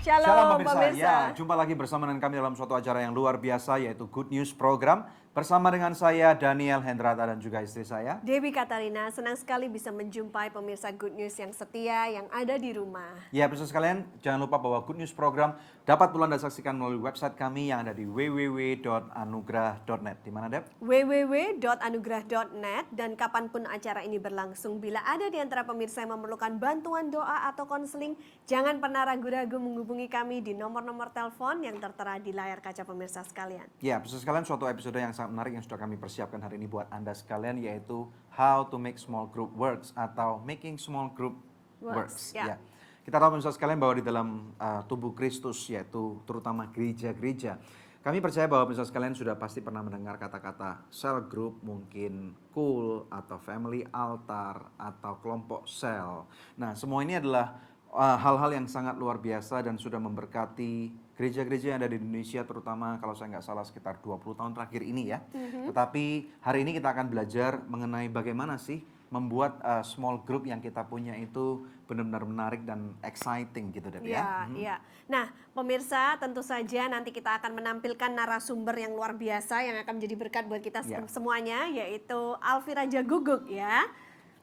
Shalom pemirsa. pemirsa. Ya, jumpa lagi bersama dengan kami dalam suatu acara yang luar biasa yaitu Good News Program. Bersama dengan saya Daniel Hendrata dan juga istri saya Dewi Katarina, senang sekali bisa menjumpai pemirsa Good News yang setia yang ada di rumah. Ya, pemirsa sekalian, jangan lupa bahwa Good News Program dapat pula Anda saksikan melalui website kami yang ada di www.anugrah.net. Di mana, Dep? www.anugrah.net. Dan kapanpun acara ini berlangsung, bila ada di antara pemirsa yang memerlukan bantuan doa atau konseling, jangan pernah ragu-ragu menghubungi kami di nomor-nomor telepon yang tertera di layar kaca pemirsa sekalian. Ya, pemirsa sekalian, suatu episode yang sangat menarik yang sudah kami persiapkan hari ini buat Anda sekalian yaitu How to Make Small Group Works atau Making Small Group Works. Ya. Kita tahu pemirsa sekalian bahwa di dalam tubuh Kristus yaitu terutama gereja-gereja, kami percaya bahwa pemirsa sekalian sudah pasti pernah mendengar kata-kata cell group, mungkin cool atau family altar atau kelompok sel. Nah, semua ini adalah hal-hal yang sangat luar biasa dan sudah memberkati gereja-gereja yang ada di Indonesia, terutama kalau saya nggak salah sekitar 20 tahun terakhir ini ya. Tetapi hari ini kita akan belajar mengenai bagaimana sih membuat small group yang kita punya itu benar-benar menarik dan exciting gitu Dep ya. Iya. Nah, pemirsa, tentu saja nanti kita akan menampilkan narasumber yang luar biasa yang akan menjadi berkat buat kita semuanya, yaitu Alfi Raja Guguk ya.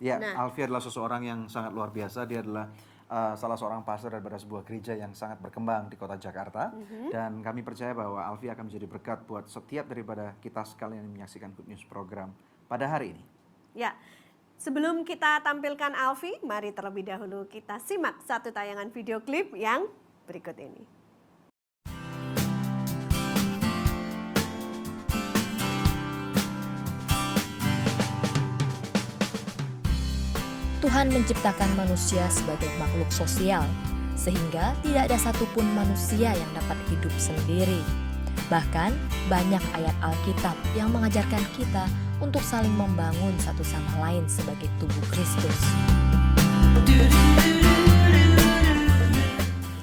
Ya, Alfi adalah seseorang yang sangat luar biasa. Dia adalah salah seorang pastor daripada sebuah gereja yang sangat berkembang di kota Jakarta. Dan kami percaya bahwa Alfi akan menjadi berkat buat setiap daripada kita sekalian yang menyaksikan Good News Program pada hari ini. Ya, sebelum kita tampilkan Alfi, mari terlebih dahulu kita simak satu tayangan video klip yang berikut ini. Tuhan menciptakan manusia sebagai makhluk sosial, sehingga tidak ada satupun manusia yang dapat hidup sendiri. Bahkan, banyak ayat Alkitab yang mengajarkan kita untuk saling membangun satu sama lain sebagai tubuh Kristus.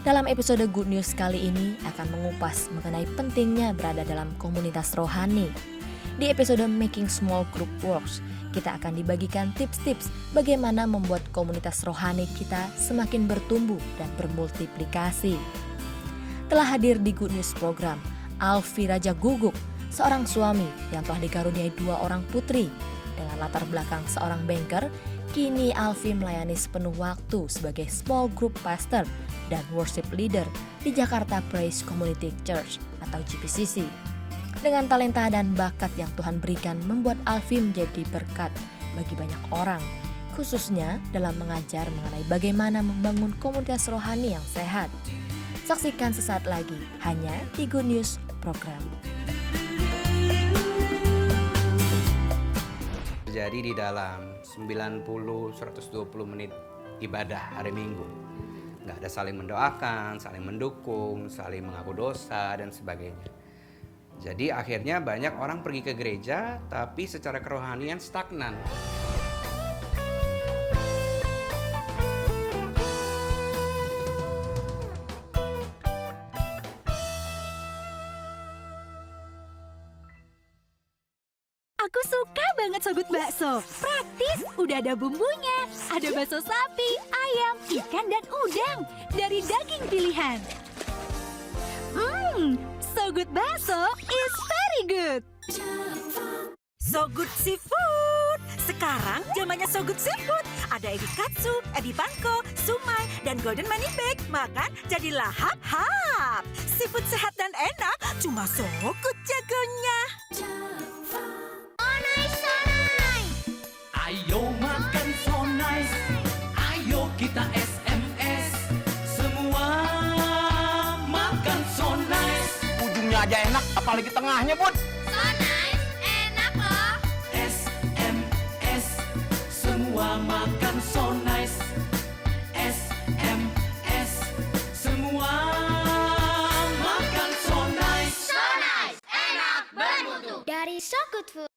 Dalam episode Good News kali ini akan mengupas mengenai pentingnya berada dalam komunitas rohani. Di episode Making Small Group Works, kita akan dibagikan tips-tips bagaimana membuat komunitas rohani kita semakin bertumbuh dan bermultiplikasi. Telah hadir di Good News Program, Alfi Raja Guguk, seorang suami yang telah dikaruniai 2 orang putri. Dengan latar belakang seorang banker, kini Alfi melayani sepenuh waktu sebagai small group pastor dan worship leader di Jakarta Praise Community Church atau GPCC. Dengan talenta dan bakat yang Tuhan berikan membuat Alfi menjadi berkat bagi banyak orang, khususnya dalam mengajar mengenai bagaimana membangun komunitas rohani yang sehat. Saksikan sesaat lagi hanya di Good News Program. Jadi di dalam 90-120 menit ibadah hari Minggu, nggak ada saling mendoakan, saling mendukung, saling mengaku dosa dan sebagainya. Jadi akhirnya banyak orang pergi ke gereja tapi secara kerohanian stagnan. Aku suka banget Sogut Bakso. Praktis, udah ada bumbunya. Ada bakso sapi, ayam, ikan, dan udang. Dari daging pilihan. Sogut Bakso is very good. Sogut Seafood. Sekarang zamannya Sogut Seafood. Ada ebi katsu, ebi panko, sumai, dan golden money bag. Makan jadi lahap-hap. Seafood sehat dan enak, cuma Sogut jagonya. Ayo makan so nice, ayo kita SMS, semua makan so nice. Ujungnya aja enak, apalagi tengahnya, Bud. So nice, enak loh. SMS, semua makan so nice. SMS, semua makan so nice. So nice, enak, bermutu. Dari So Good Food.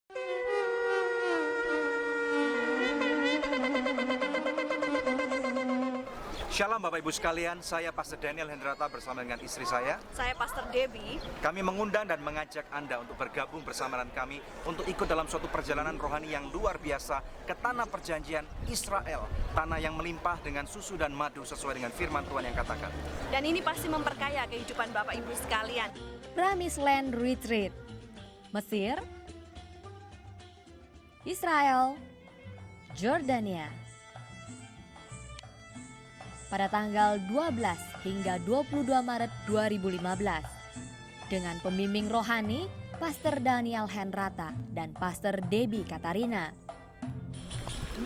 Shalom Bapak Ibu sekalian, saya Pastor Daniel Hendrata bersama dengan istri saya. Saya Pastor Debbie. Kami mengundang dan mengajak Anda untuk bergabung bersama dengan kami untuk ikut dalam suatu perjalanan rohani yang luar biasa ke tanah perjanjian Israel, tanah yang melimpah dengan susu dan madu sesuai dengan firman Tuhan yang katakan. Dan ini pasti memperkaya kehidupan Bapak Ibu sekalian. Promised Land Retreat, Mesir, Israel, Jordania. Pada tanggal 12 hingga 22 Maret 2015 dengan pembimbing rohani Pastor Daniel Hendrata dan Pastor Debbie Katarina.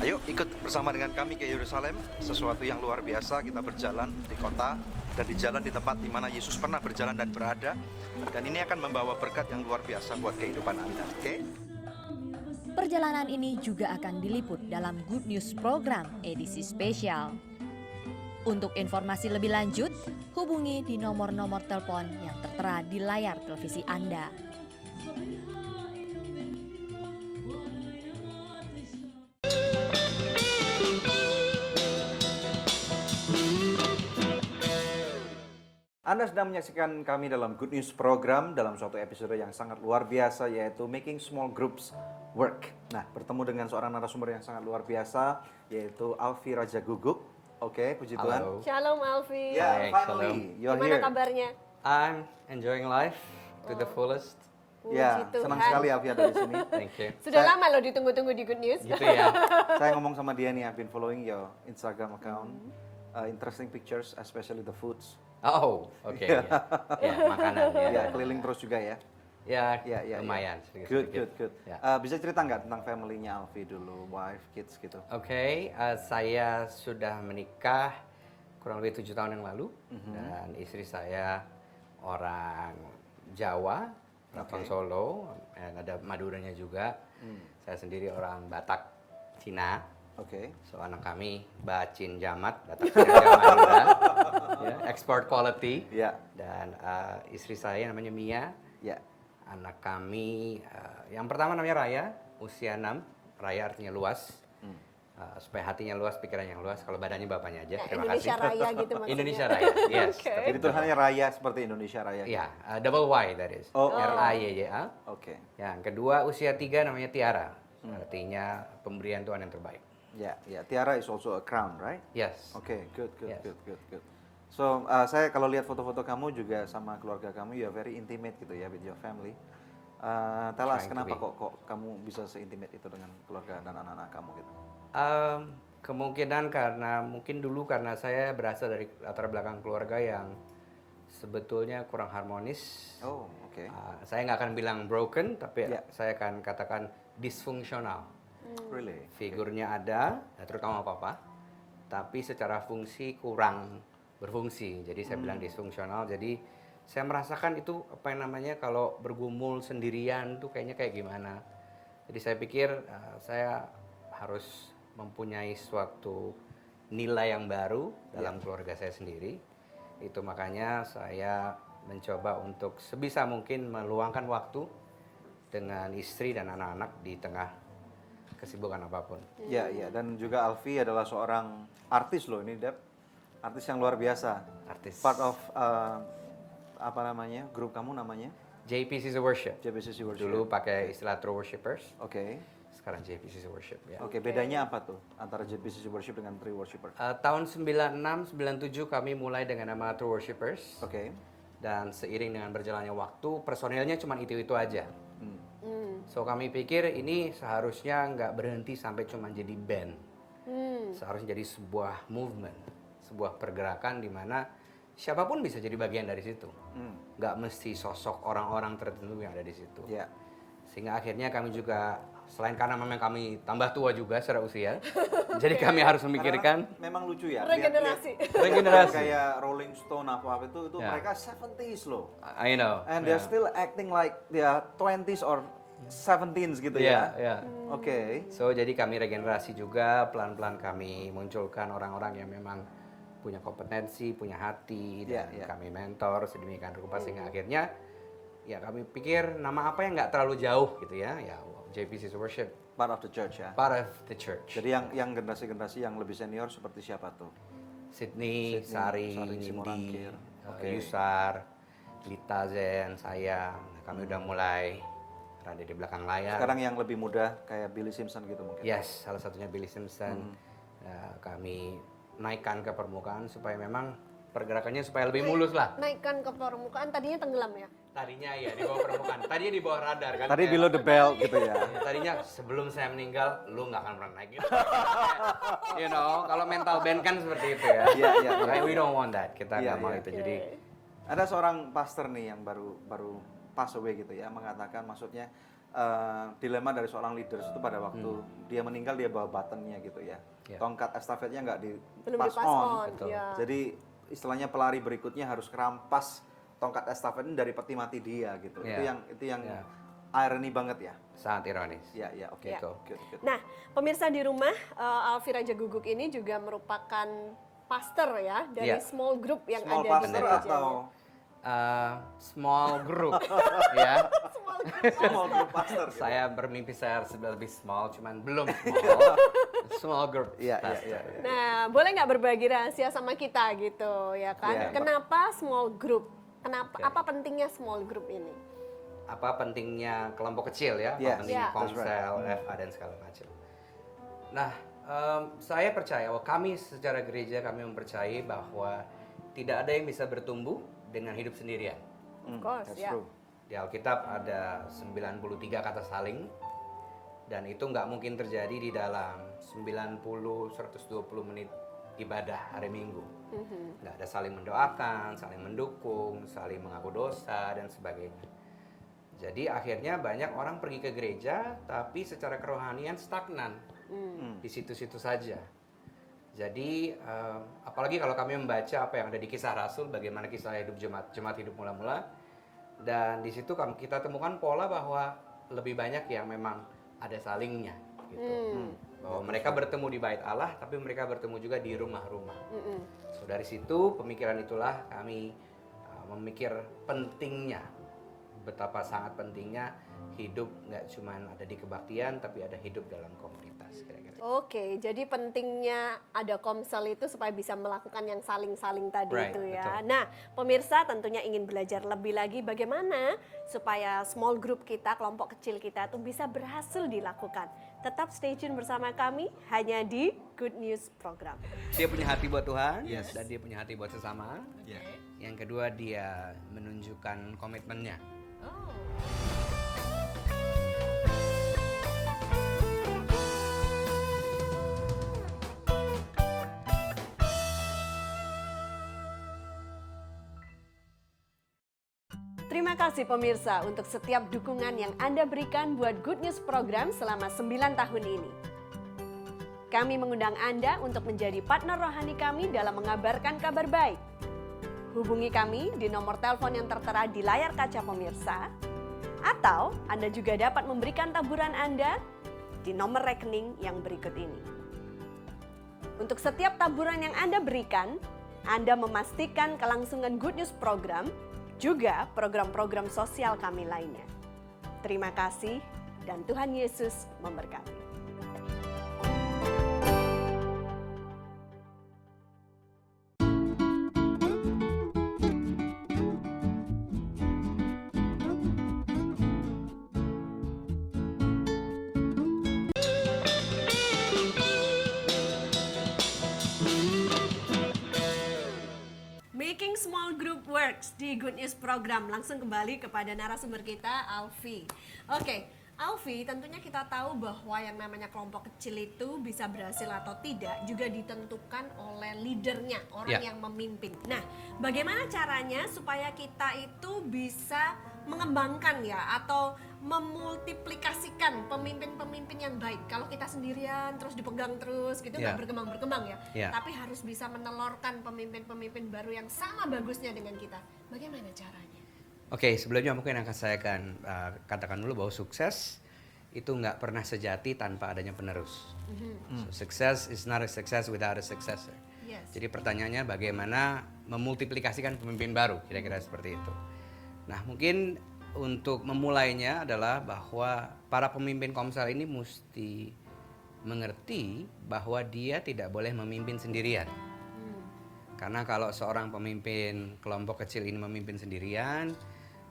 Ayo ikut bersama dengan kami ke Yerusalem, sesuatu yang luar biasa. Kita berjalan di kota dan di jalan di tempat di mana Yesus pernah berjalan dan berada. Dan ini akan membawa berkat yang luar biasa buat kehidupan Anda, oke? Perjalanan ini juga akan diliput dalam Good News Program edisi spesial. Untuk informasi lebih lanjut, hubungi di nomor-nomor telepon yang tertera di layar televisi Anda. Anda sedang menyaksikan kami dalam Good News Program dalam suatu episode yang sangat luar biasa, yaitu Making Small Groups Work. Nah, bertemu dengan seorang narasumber yang sangat luar biasa, yaitu Alfi Raja Guguk. Oke, puji Tuhan. Halo. Shalom Alfi. Ya, Baik, finally, you're Gimana here. kabarnya? I'm enjoying life to the fullest. Ya, Puji senang Tuhan. sekali Alfi ada di sini. Thank you. Sudah Saya- lama loh ditunggu-tunggu di Good News. Gitu ya. Saya ngomong sama dia nih, I've been following your Instagram account. Interesting pictures, especially the foods. Oh, oke. Ya, makanan ya. Ya, keliling terus juga ya. Ya, Ya. lumayan. Good, sedikit-sedikit. good. Ya. Bisa cerita nggak tentang family-nya Alfi dulu, wife, kids gitu? Oke, saya sudah menikah kurang lebih 7 tahun yang lalu. Dan istri saya orang Jawa, orang Solo, dan ada Maduranya juga. Saya sendiri orang Batak, Cina. Oke. So anak kami Bacin Jamat, Batak Cina Jawa Madura, ya, export quality. Ya. Dan istri saya namanya Mia. Ya. Anak kami yang pertama namanya Raya, usia 6. Raya artinya luas. Supaya hatinya luas, pikirannya luas. Kalau badannya bapaknya aja. Nah, Terima Indonesia kasih. Raya gitu maksudnya. Indonesia Raya, yes. Oke. Tapi Jadi tulisannya Raya seperti Indonesia Raya. Iya, double Y that is. Oh. R-A-Y-Y-A. Oke. Yang kedua usia 3 namanya Tiara. Artinya pemberian Tuhan yang terbaik. Ya, ya. Tiara is also a crown, right? Yes. Oke, good. Yes. So, saya kalau lihat foto-foto kamu juga sama keluarga kamu, you are very intimate gitu ya with your family. Tell us Trying to kenapa be. kok kamu bisa se-intimate itu dengan keluarga dan anak-anak kamu gitu? Kemungkinan karena saya berasal dari latar belakang keluarga yang sebetulnya kurang harmonis. Oh, oke. Saya nggak akan bilang broken, tapi Ya. saya akan katakan disfungsional. Really? Figurnya ada, terutama papa, tapi secara fungsi kurang berfungsi. Jadi saya bilang disfungsional. Jadi saya merasakan itu apa yang namanya kalau bergumul sendirian tuh kayaknya kayak gimana. Jadi saya pikir saya harus mempunyai suatu nilai yang baru dalam keluarga saya sendiri. Itu makanya saya mencoba untuk sebisa mungkin meluangkan waktu dengan istri dan anak-anak di tengah kesibukan apapun. Ya, ya. Dan juga Alfi adalah seorang artis loh ini, Dep. Artis yang luar biasa. Artis. Part of apa namanya? Grup kamu namanya? JPCC Worship. JPCC Worship. Dulu pakai istilah True Worshippers, Oke. sekarang JPCC Worship ya. Oke, bedanya apa tuh antara JPCC Worship dengan True Worshipper? Tahun 96, 97 kami mulai dengan nama True Worshippers. Oke. Dan seiring dengan berjalannya waktu, personilnya cuma itu-itu aja. So kami pikir ini seharusnya nggak berhenti sampai cuma jadi band. Seharusnya jadi sebuah movement, sebuah pergerakan di mana siapapun bisa jadi bagian dari situ. Nggak mesti sosok orang-orang tertentu yang ada di situ. Ya. Sehingga akhirnya kami juga, selain karena memang kami tambah tua juga secara usia, jadi kami harus memikirkan Karena memang lucu ya. Regenerasi. regenerasi. Kayak Rolling Stone apa itu Ya. mereka 70s loh. I know. And they're still acting like they are 20s or 17s gitu ya. Ya. Oke. So jadi kami regenerasi juga, pelan-pelan kami munculkan orang-orang yang memang punya kompetensi, punya hati, dan Yeah, yeah. kami mentor sedemikian rupa sehingga akhirnya ya kami pikir nama apa yang nggak terlalu jauh gitu ya, JPCC Worship, Part of the church ya. part of the church. Jadi yang generasi-generasi yang lebih senior seperti siapa tuh? Sydney, Sari, Sari, Nindi, Simorangkir. Oke. Yusar, Lita, Zen, saya. Nah, kami udah mulai berada di belakang layar. Sekarang yang lebih muda kayak Billy Simpson gitu mungkin. Yes, salah satunya Billy Simpson. Kami naikkan ke permukaan supaya memang pergerakannya supaya lebih mulus lah. Naikkan ke permukaan, tadinya tenggelam ya? Tadinya ya di bawah permukaan, tadinya di bawah radar kan. Tadi kayak- below the belt gitu ya. Ya, tadinya sebelum saya meninggal, lu nggak akan pernah naik gitu. You know, kalau mental band kan seperti itu ya. Iya, iya. Makanya we don't want that. Kita Iya, nggak mau iya. itu. Jadi Ada seorang pastor nih yang baru pass away gitu ya, mengatakan maksudnya dilema dari seorang leaders itu pada waktu dia meninggal dia bawa buttonnya gitu ya. Iya. Tongkat estafetnya nggak di Belum pass di-pass on. on, betul. ya. Jadi istilahnya pelari berikutnya harus kerampas tongkat estafet ini dari peti mati dia gitu. Iya. Itu yang Iya. irony banget ya. sangat ironis. Ya, ya, oke. Ya. Good, good. Nah, pemirsa di rumah, Alfi Raja Guguk ini juga merupakan pastor ya dari Iya. small group yang Small ada di pastor gerejanya. atau Small group, ya. small group pastor? Gitu. Saya bermimpi saya harus lebih small, cuman belum small. Small group. Iya, iya, pastor. iya. Nah, boleh nggak berbagi rahasia sama kita gitu, ya kan? Iya. Kenapa small group? Kenapa? Oke. Apa pentingnya small group ini? Apa pentingnya kelompok kecil ya? Yes, Apa pentingnya yeah. komsel, FA dan segala macam. Nah, saya percaya, kami secara gereja kami mempercayai bahwa tidak ada yang bisa bertumbuh dengan hidup sendirian. Of course, That's ya. true. Di Alkitab ada 93 kata saling, dan itu nggak mungkin terjadi di dalam 120 menit ibadah hari Minggu. Nggak ada saling mendoakan, saling mendukung, saling mengaku dosa, dan sebagainya. Jadi akhirnya banyak orang pergi ke gereja, tapi secara kerohanian stagnan. Di situ-situ saja. Jadi apalagi kalau kami membaca apa yang ada di Kisah Rasul, bagaimana kisah hidup jemaat hidup mula-mula, dan di situ kita temukan pola bahwa lebih banyak yang memang ada salingnya, gitu. Bahwa mereka bertemu di bait Allah, tapi mereka bertemu juga di rumah-rumah. So dari situ pemikiran itulah kami memikir pentingnya, betapa sangat pentingnya hidup nggak cuma ada di kebaktian, tapi ada hidup dalam komunitas, kira-kira. Oke, jadi pentingnya ada komsel itu supaya bisa melakukan yang saling-saling tadi Right, itu ya. betul. Nah, pemirsa tentunya ingin belajar lebih lagi bagaimana supaya small group kita, kelompok kecil kita itu bisa berhasil dilakukan. Tetap stay tune bersama kami hanya di Good News Program. Dia punya hati buat Tuhan, dan dia punya hati buat sesama. Yang kedua, dia menunjukkan komitmennya. Terima kasih pemirsa untuk setiap dukungan yang Anda berikan buat Good News Program selama 9 tahun ini. Kami mengundang Anda untuk menjadi partner rohani kami dalam mengabarkan kabar baik. Hubungi kami di nomor telepon yang tertera di layar kaca pemirsa, atau Anda juga dapat memberikan taburan Anda di nomor rekening yang berikut ini. Untuk setiap taburan yang Anda berikan, Anda memastikan kelangsungan Good News Program, juga program-program sosial kami lainnya. Terima kasih dan Tuhan Yesus memberkati. Making Small Group Works di Good News Program. Langsung kembali kepada narasumber kita, Alfi. Oke, Alfi, tentunya kita tahu bahwa yang namanya kelompok kecil itu bisa berhasil atau tidak juga ditentukan oleh leadernya, orang Ya. yang memimpin. Nah, bagaimana caranya supaya kita itu bisa mengembangkan ya atau memultiplikasikan pemimpin-pemimpin yang baik. Kalau kita sendirian terus dipegang terus gitu nggak Ya. berkembang-berkembang ya. Ya. Tapi harus bisa menelorkan pemimpin-pemimpin baru yang sama bagusnya dengan kita. Bagaimana caranya? Oke, sebelumnya mungkin akan saya akan katakan dulu bahwa sukses itu nggak pernah sejati tanpa adanya penerus. So, success is not a success without a successor. Yes. Jadi pertanyaannya bagaimana memultiplikasikan pemimpin baru, kira-kira seperti itu. Nah, mungkin untuk memulainya adalah bahwa para pemimpin Komsel ini mesti mengerti bahwa dia tidak boleh memimpin sendirian. Karena kalau seorang pemimpin kelompok kecil ini memimpin sendirian,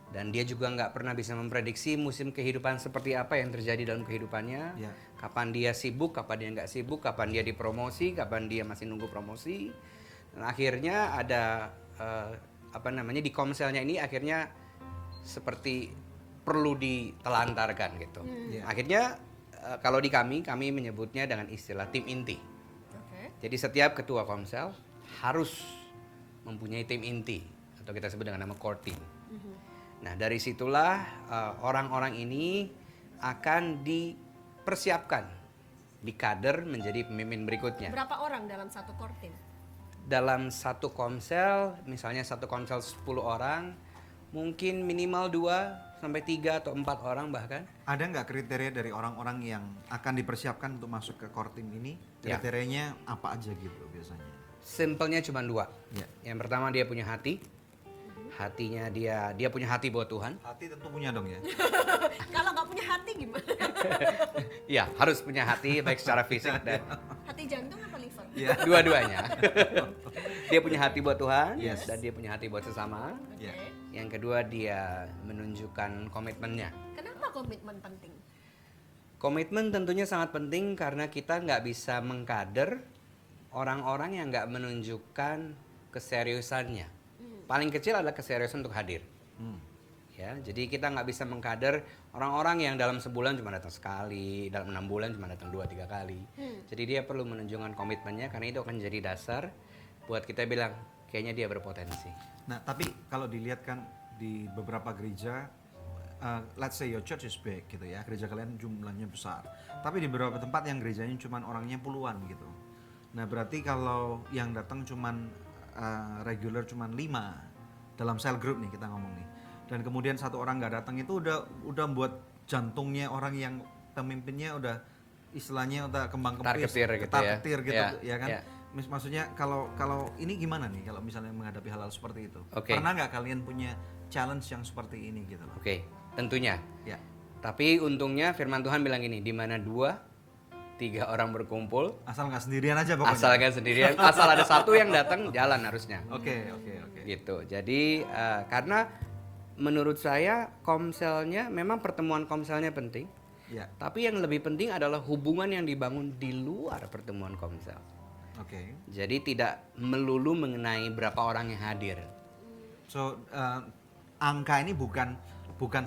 dan dia juga nggak pernah bisa memprediksi musim kehidupan seperti apa yang terjadi dalam kehidupannya, Ya. kapan dia sibuk, kapan dia nggak sibuk, kapan dia dipromosi, kapan dia masih nunggu promosi. Dan akhirnya ada di komselnya ini akhirnya seperti perlu ditelantarkan gitu. Ya. Akhirnya kalau di kami menyebutnya dengan istilah tim inti. Jadi setiap ketua komsel harus mempunyai tim inti atau kita sebut dengan nama core team. Nah dari situlah orang-orang ini akan dipersiapkan, dikader menjadi pemimpin berikutnya. Berapa orang dalam satu core team? Dalam satu komsel, misalnya satu komsel 10 orang, mungkin minimal 2 sampai 3 atau 4 orang bahkan. Ada nggak kriteria dari orang-orang yang akan dipersiapkan untuk masuk ke core team ini? Ya. Kriterianya apa aja gitu biasanya? Simpelnya cuma 2. Ya. Yang pertama dia punya hati. Hatinya dia punya hati buat Tuhan. Hati tentu punya dong ya. Kalau nggak punya hati gimana? Iya, harus punya hati baik secara fisik dan Hati jantung apa liver? Iya. dua-duanya. Dia punya hati buat Tuhan Yes. dan dia punya hati buat sesama. Ya. Yang kedua dia menunjukkan komitmennya. Kenapa komitmen penting? Komitmen tentunya sangat penting karena kita nggak bisa mengkader orang-orang yang nggak menunjukkan keseriusannya. Paling kecil adalah keseriusan untuk hadir. Ya, jadi kita nggak bisa mengkader orang-orang yang dalam sebulan cuma datang sekali, dalam 6 bulan cuma datang 2-3 kali. Jadi dia perlu menunjukkan komitmennya karena itu akan jadi dasar buat kita bilang kayaknya dia berpotensi. Nah, tapi kalau dilihat kan di beberapa gereja, let's say your church is big gitu ya, gereja kalian jumlahnya besar. Tapi di beberapa tempat yang gerejanya cuman orangnya puluhan gitu. Nah, berarti kalau yang datang cuman regular cuman 5 dalam cell group nih kita ngomong nih. Dan kemudian satu orang nggak datang itu udah buat jantungnya orang yang pemimpinnya udah istilahnya udah kembang kempis, Ketar-ketir gitu ya. ketar-ketir gitu ya kan. Ya. Maksudnya kalau ini gimana nih kalau misalnya menghadapi hal-hal seperti itu? Oke. Pernah nggak kalian punya challenge yang seperti ini gitu loh? Oke, tentunya. Ya. Tapi untungnya firman Tuhan bilang gini, di mana 2-3 orang berkumpul, Asal nggak sendirian aja pokoknya. asal nggak sendirian, asal ada satu yang datang jalan harusnya. Oke. Gitu. Jadi karena menurut saya komselnya memang pertemuan komselnya penting, Ya. tapi yang lebih penting adalah hubungan yang dibangun di luar pertemuan komsel. Oke. Jadi tidak melulu mengenai berapa orang yang hadir. So angka ini bukan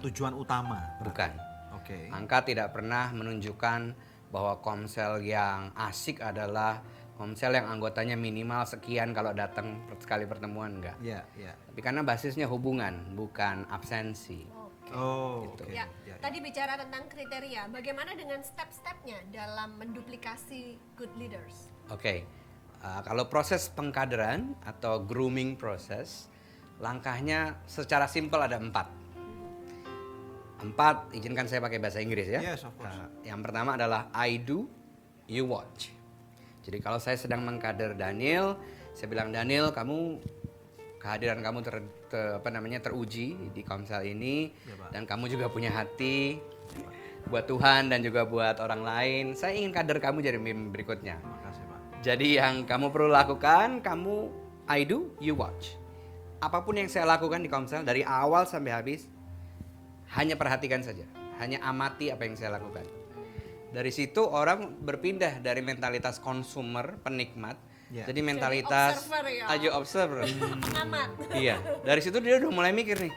tujuan utama. Bukan. Oke. Angka tidak pernah menunjukkan bahwa komsel yang asik adalah komsel yang anggotanya minimal sekian kalau datang sekali pertemuan, enggak. Ya. Tapi karena basisnya hubungan, bukan absensi. Oh, oke. Ya, tadi bicara tentang kriteria. Bagaimana dengan step-stepnya dalam menduplikasi good leaders? Oke. Kalau proses pengkaderan atau grooming proses, langkahnya secara simpel ada 4. 4, izinkan saya pakai bahasa Inggris ya. Yes, of course. Yang pertama adalah I do, you watch. Jadi kalau saya sedang mengkader Daniel, saya bilang Daniel, kehadiran kamu teruji di komsel ini, Ya, Pak. dan kamu juga punya hati buat Tuhan dan juga buat orang lain. Saya ingin kader kamu jadi pemimpin berikutnya. Makasih, Pak. Jadi yang kamu perlu lakukan, I do, you watch. Apapun yang saya lakukan di komsel dari awal sampai habis, hanya perhatikan saja, hanya amati apa yang saya lakukan. Dari situ orang berpindah dari mentalitas consumer, penikmat, Ya. jadi mentalitas observer ya. aja observer. Pengamat. Iya, dari situ dia udah mulai mikir nih,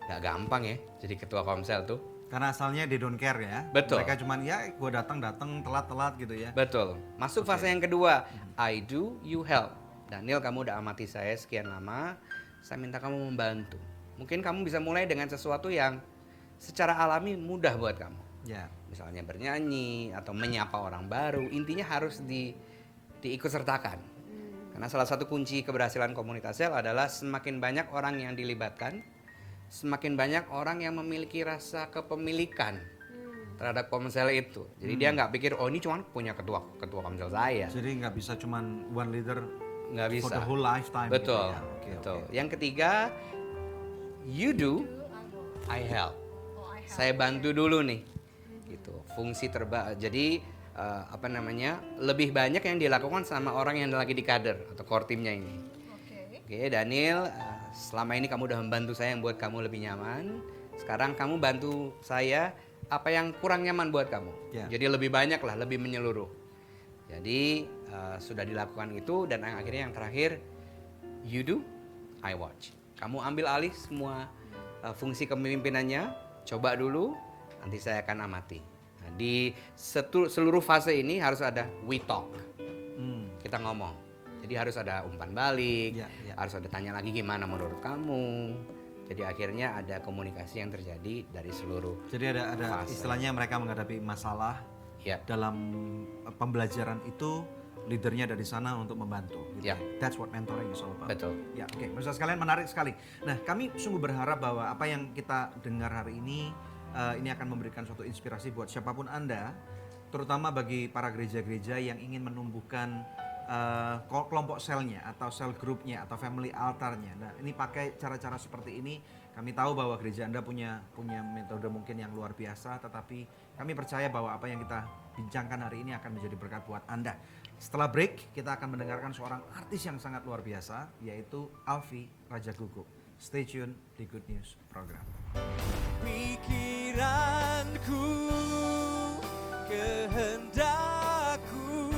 gak gampang ya jadi ketua komsel tuh. Karena asalnya they don't care ya. Betul. Mereka cuman ya gue datang telat gitu ya. Betul. Masuk fase yang kedua, I do, you help. Daniel, kamu udah amati saya sekian lama, saya minta kamu membantu. Mungkin kamu bisa mulai dengan sesuatu yang secara alami mudah buat kamu. Ya. Misalnya bernyanyi atau menyapa orang baru, intinya harus diikut sertakan. Karena salah satu kunci keberhasilan komunitas sel adalah semakin banyak orang yang dilibatkan, semakin banyak orang yang memiliki rasa kepemilikan terhadap komsel itu. Jadi dia nggak pikir, oh ini cuma punya ketua komsel saya. Jadi nggak bisa cuman one leader Nggak bisa. for the whole lifetime. Betul. Gitu ya. Oke, Betul. oke. Yang ketiga, you do, I help. Saya bantu dulu nih. Gitu. Fungsi jadi lebih banyak yang dilakukan sama orang yang lagi di kader atau core teamnya ini. Oke, Daniel, selama ini kamu udah membantu saya yang buat kamu lebih nyaman. Sekarang kamu bantu saya apa yang kurang nyaman buat kamu. Ya. Jadi lebih banyak lah, lebih menyeluruh. Jadi sudah dilakukan itu dan akhirnya yang terakhir, you do, I watch. Kamu ambil alih semua fungsi kepemimpinannya, coba dulu, nanti saya akan amati. Nah, di seluruh fase ini harus ada we talk. Kita ngomong. Jadi harus ada umpan balik, harus ada tanya lagi gimana menurut kamu. Jadi akhirnya ada komunikasi yang terjadi dari seluruh. Jadi ada fase. istilahnya mereka menghadapi masalah dalam pembelajaran itu, leadernya dari sana untuk membantu. Gitu. That's what mentoring is all about. Betul. Ya, oke. Pemirsa sekalian, menarik sekali. Nah, kami sungguh berharap bahwa apa yang kita dengar hari ini akan memberikan suatu inspirasi buat siapapun Anda, terutama bagi para gereja-gereja yang ingin menumbuhkan kelompok selnya atau sel grupnya atau family altarnya. Nah, ini pakai cara-cara seperti ini. Kami tahu bahwa gereja Anda punya metode mungkin yang luar biasa, tetapi kami percaya bahwa apa yang kita bincangkan hari ini akan menjadi berkat buat Anda. Setelah break, kita akan mendengarkan seorang artis yang sangat luar biasa, yaitu Alfi Raja Guguk. Stay tune di Good News Program. Pikiranku, kehendakku,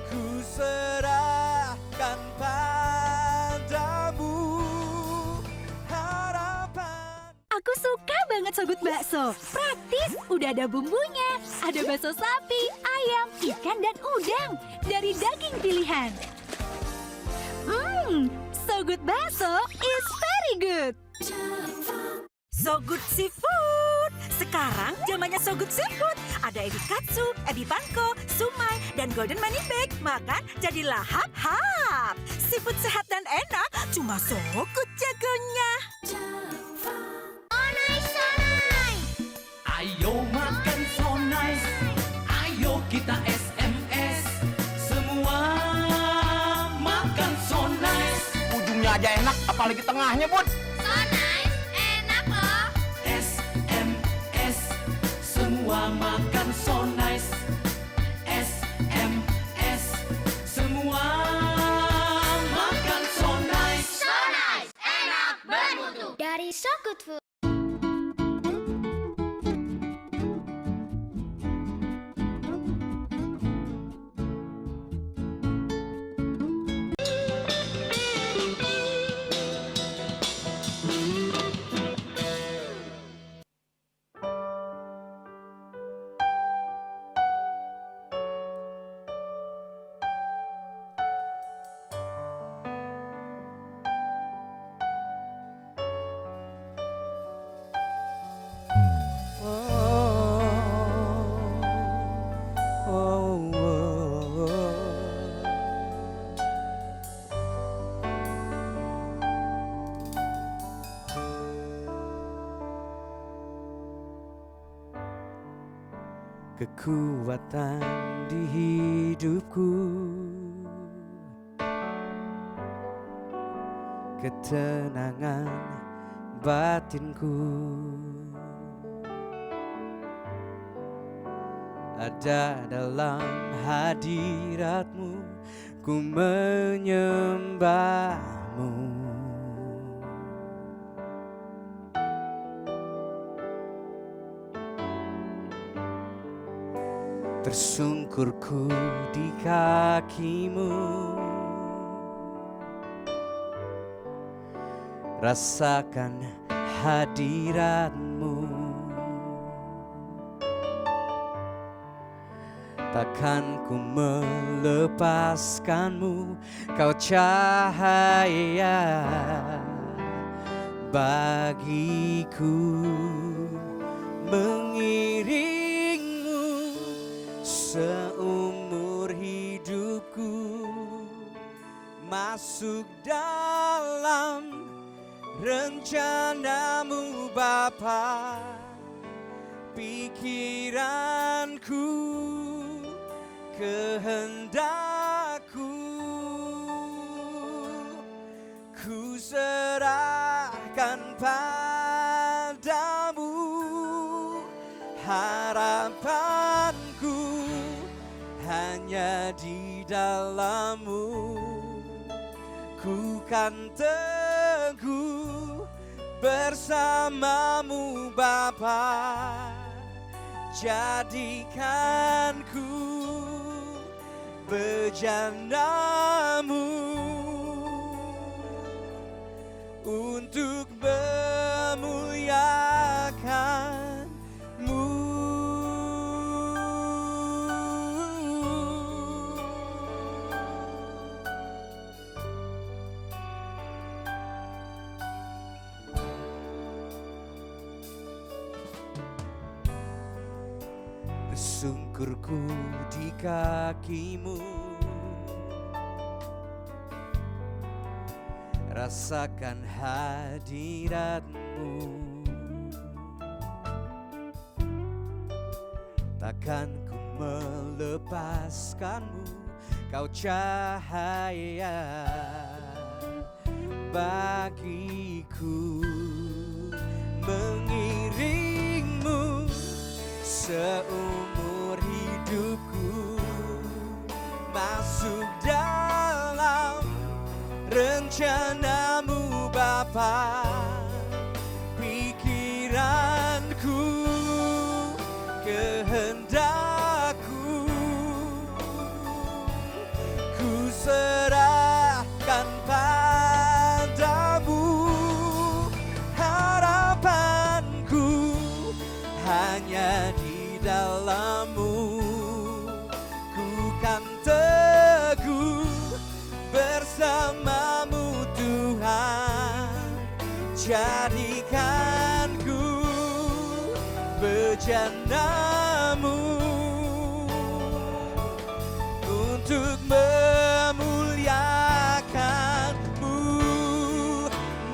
ku serahkan padamu harapan. Aku suka banget Sogut Bakso. Praktis, udah ada bumbunya. Ada bakso sapi, ayam, ikan, dan udang. Dari daging pilihan. Sogut Bakso is very good. Sogut Seafood. Sekarang zamannya Sogut Seafood. Ada ebi katsu, ebi panko, sumai, dan golden money bag. Makan jadi lahap-hap. Seafood sehat dan enak, cuma Sogut jagonya. Ayo makan so nice, ayo kita SMS, semua makan so nice. Ujungnya aja enak, apalagi tengahnya, Bud. So nice, enak loh. SMS, semua makan so nice. SMS, semua makan so nice. So nice, enak bermutu. Dari So Good Food. Kekuatan di hidupku, ketenangan batinku, ada dalam hadiratmu, ku menyembahmu. Tersungkurku di kakimu, rasakan hadiratmu. Takkan ku melepaskanmu, kau cahaya bagiku, mengiringmu seumur hidupku, masuk dalam rencanamu Bapa. Pikiranku, kehendakku, ku serahkan padamu harapanku, hanya di dalam-Mu kan teguh bersamamu Bapa. Jadikan ku bejanamu untuk memuliakanmu. Bersungkurku di kakimu, rasakan hadiratmu. Takkan ku melepaskanmu, kau cahaya bagiku. Mengiringmu seumur hidupku, masuk dalam rencanamu Bapa. Pikiranku, kehendakku, ku serahkan padamu. Harapanku hanya di dalam-Mu. Ku kan teguh bersamamu Tuhan. Jadikan ku bejanamu untuk memuliakanmu.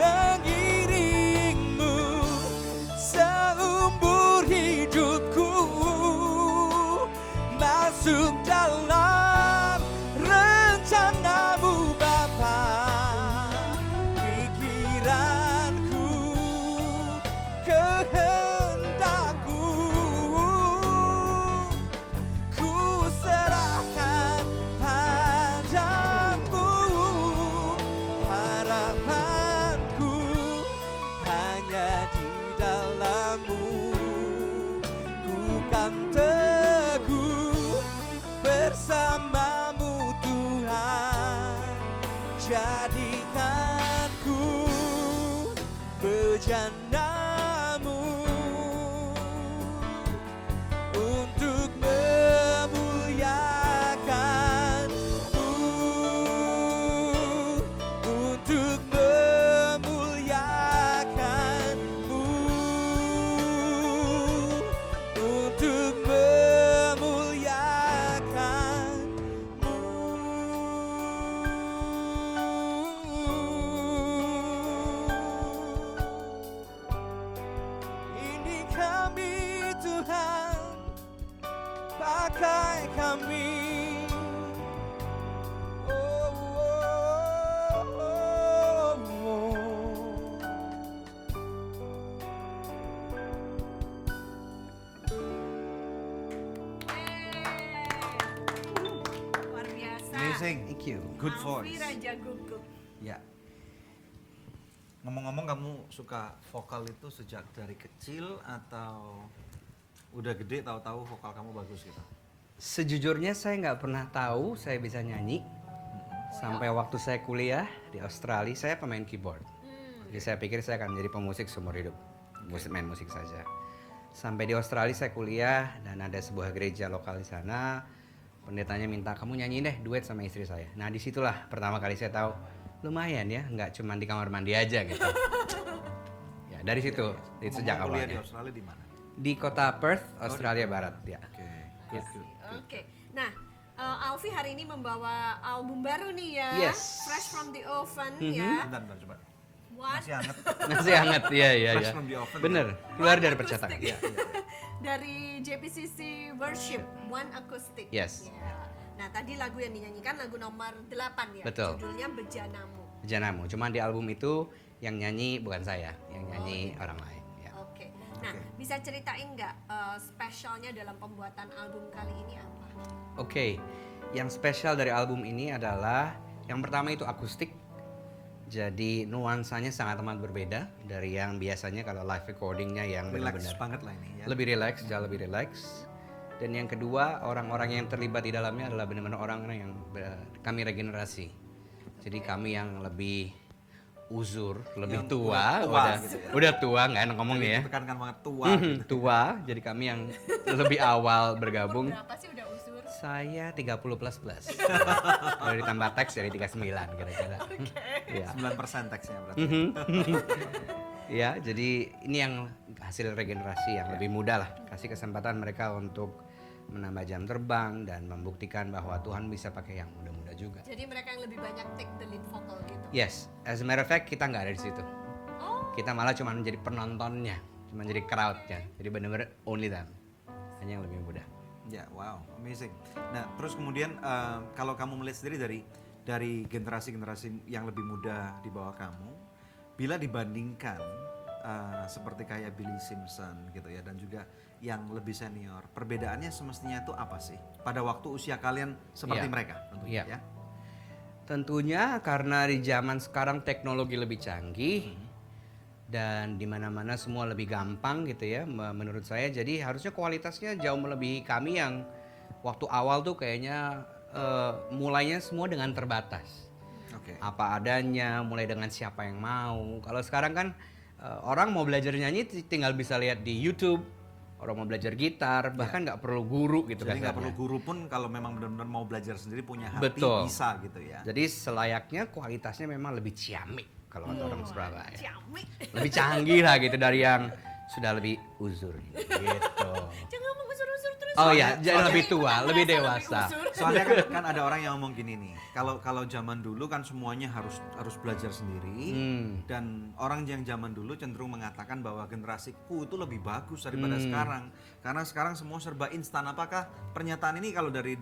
Mengiringmu seumur hidupku, masuk dalam rencanamu Bapa. Pikiranku, kehendakku, ku serahkan padamu. Harapanku hanya di dalam-Mu. Ku kan teguh bersamamu Tuhan. Jadikan ku bejanamu untuk memuliakanmu. Untuk memuliakanmu. Untuk ini kami Tuhan, pakai kami. Oh, oh, oh, oh. Luar biasa. Amazing. Thank you. Good Alfi voice. Raja Gugup. Ya. Ngomong-ngomong, kamu suka vokal itu sejak dari kecil atau udah gede tahu-tahu vokal kamu bagus gitu? Sejujurnya saya nggak pernah tahu saya bisa nyanyi. Sampai waktu saya kuliah di Australia, saya pemain keyboard. Jadi saya pikir saya akan menjadi pemusik seumur hidup. Main musik saja. Sampai di Australia saya kuliah dan ada sebuah gereja lokal di sana. Pendetanya minta kamu nyanyi deh duet sama istri saya. Nah disitulah pertama kali saya tahu lumayan ya, nggak cuma di kamar mandi aja gitu. Ya dari situ, itu sejak Kuliah di awalnya. Australia di mana? Di kota Perth, Australia Barat ya. Oke. Ya. Oke. Nah, Alfi hari ini membawa album baru nih ya. Yes. Fresh from the oven ya. Bentar coba. One Masih hangat. Masih hangat, iya iya Fresh iya. from the oven. Bener, keluar dari Acoustic. percetakan. Iya. Dari JPCC Worship One Acoustic. Yes. Ya. Nah, tadi lagu yang dinyanyikan lagu nomor 8 ya. Betul. Judulnya Bejanamu. Bejanamu, cuma di album itu yang nyanyi bukan saya, yang nyanyi orang lain. Ya. Oke. Nah, bisa ceritain nggak spesialnya dalam pembuatan album kali ini apa? Oke, yang spesial dari album ini adalah yang pertama itu akustik. Jadi nuansanya sangat amat berbeda dari yang biasanya kalau live recordingnya yang Relax benar-benar banget lah ini ya. lebih relax, jauh lebih relax. Dan yang kedua, orang-orang yang terlibat di dalamnya adalah benar-benar orang yang kami regenerasi. Jadi kami yang lebih uzur, lebih Yang tua, tua gitu ya. udah tua, nggak enak ngomong nih ya. Tekankan banget tua. Tua, jadi kami yang lebih awal bergabung. Berapa sih udah usur? Saya 30 plus. Kalau ditambah teks jadi 39 kira-kira. Ya. 9% teksnya berarti. Ya, jadi ini yang hasil regenerasi yang lebih mudah lah. Kasih kesempatan mereka untuk menambah jam terbang dan membuktikan bahwa Tuhan bisa pakai yang muda-muda juga. Jadi mereka yang lebih banyak take the lead vocal gitu. Yes, as a matter of fact kita nggak ada di situ. Kita malah cuma menjadi penontonnya, cuma jadi crowdnya. Jadi benar-benar only them. Hanya yang lebih mudah. Ya, wow, amazing. Nah, terus kemudian kalau kamu melihat sendiri dari generasi-generasi yang lebih muda di bawah kamu, bila dibandingkan seperti kayak Billy Simpson gitu ya, dan juga yang lebih senior, perbedaannya semestinya itu apa sih? Pada waktu usia kalian seperti Iya. mereka tentunya Iya. ya. Tentunya karena di zaman sekarang teknologi lebih canggih dan di mana-mana semua lebih gampang gitu ya menurut saya. Jadi harusnya kualitasnya jauh melebihi kami yang waktu awal tuh kayaknya mulainya semua dengan terbatas. Oke. Apa adanya, mulai dengan siapa yang mau. Kalau sekarang kan orang mau belajar nyanyi tinggal bisa lihat di YouTube. Orang mau belajar gitar, bahkan nggak perlu guru gitu Jadi nggak kasarnya. perlu guru pun kalau memang benar-benar mau belajar sendiri punya hati Betul. bisa gitu ya. Jadi selayaknya kualitasnya memang lebih ciamik kalau kata orang Surabaya. Ciamik. Lebih canggih lah gitu dari yang sudah lebih uzur gitu. Jangan ngomong usur-usur terus. Oh iya, jadi soalnya- lebih tua, lebih dewasa. Soalnya kan ada orang yang ngomong gini nih, kalau zaman dulu kan semuanya harus belajar sendiri, dan orang yang zaman dulu cenderung mengatakan bahwa generasiku itu lebih bagus daripada sekarang, karena sekarang semua serba instan. Apakah pernyataan ini kalau dari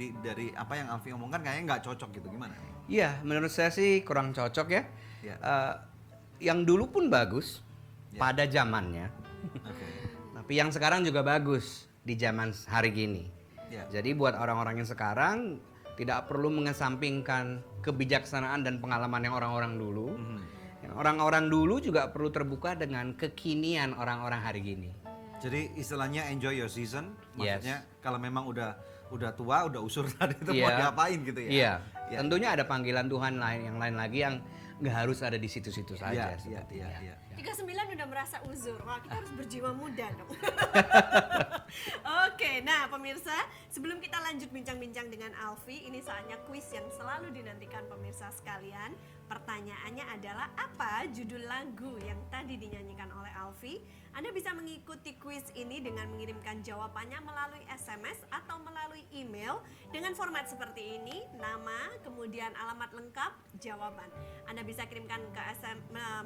apa yang Alfi omongkan kayaknya nggak cocok gitu, gimana? Iya, menurut saya sih kurang cocok ya. Iya. Yang dulu pun bagus Ya. pada zamannya, Oke. tapi yang sekarang juga bagus di zaman hari gini. Ya. Jadi buat orang-orang yang sekarang tidak perlu mengesampingkan kebijaksanaan dan pengalaman yang orang-orang dulu. Yang orang-orang dulu juga perlu terbuka dengan kekinian orang-orang hari gini. Jadi istilahnya enjoy your season, Yes. maksudnya kalau memang udah tua, udah usur tadi itu mau Iya. diapain gitu ya? Iya. Iya. Tentunya ada panggilan Tuhan yang lain lagi yang nggak harus ada di situ-situ saja. Iya, sepertinya. iya. 39 udah merasa uzur. Wah, kita harus berjiwa muda dong. Oke, nah pemirsa, sebelum kita lanjut bincang-bincang dengan Alfi, ini saatnya kuis yang selalu dinantikan pemirsa sekalian. Pertanyaannya adalah apa judul lagu yang tadi dinyanyikan oleh Alfi? Anda bisa mengikuti kuis ini dengan mengirimkan jawabannya melalui SMS atau melalui email dengan format seperti ini, nama, kemudian alamat lengkap, jawaban. Anda bisa kirimkan ke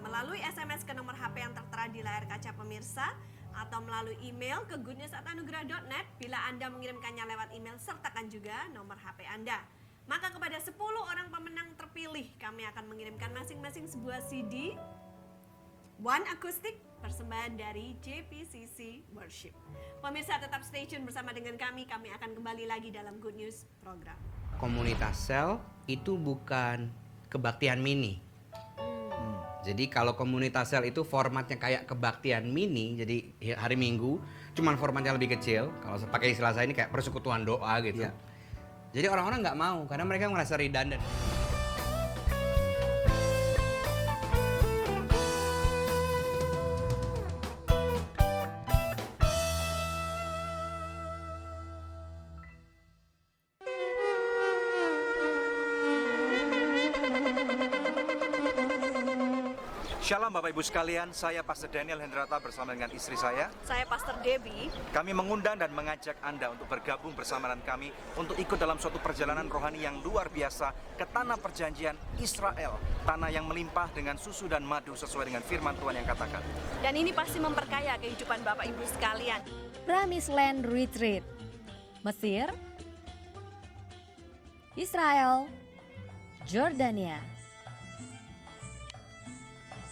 melalui SMS ke nomor HP yang tertera di layar kaca pemirsa atau melalui email ke goodnews@anugerah.net. Bila Anda mengirimkannya lewat email, sertakan juga nomor HP Anda. Maka kepada 10 orang pemenang terpilih, kami akan mengirimkan masing-masing sebuah CD One Acoustic persembahan dari JPCC Worship. Pemirsa tetap stay tune bersama dengan kami akan kembali lagi dalam Good News program. Komunitas sel itu bukan kebaktian mini. Jadi kalau komunitas sel itu formatnya kayak kebaktian mini, jadi hari Minggu, cuman formatnya lebih kecil. Kalau pakai istilah saya ini kayak persekutuan doa gitu. Iya. Jadi orang-orang nggak mau karena mereka merasa redundant. Shalom Bapak Ibu sekalian, saya Pastor Daniel Hendrata bersama dengan istri saya. Saya Pastor Debbie. Kami mengundang dan mengajak Anda untuk bergabung bersama dengan kami untuk ikut dalam suatu perjalanan rohani yang luar biasa ke tanah perjanjian Israel, tanah yang melimpah dengan susu dan madu sesuai dengan firman Tuhan yang katakan. Dan ini pasti memperkaya kehidupan Bapak Ibu sekalian. Promised Land Retreat, Mesir, Israel, Jordania.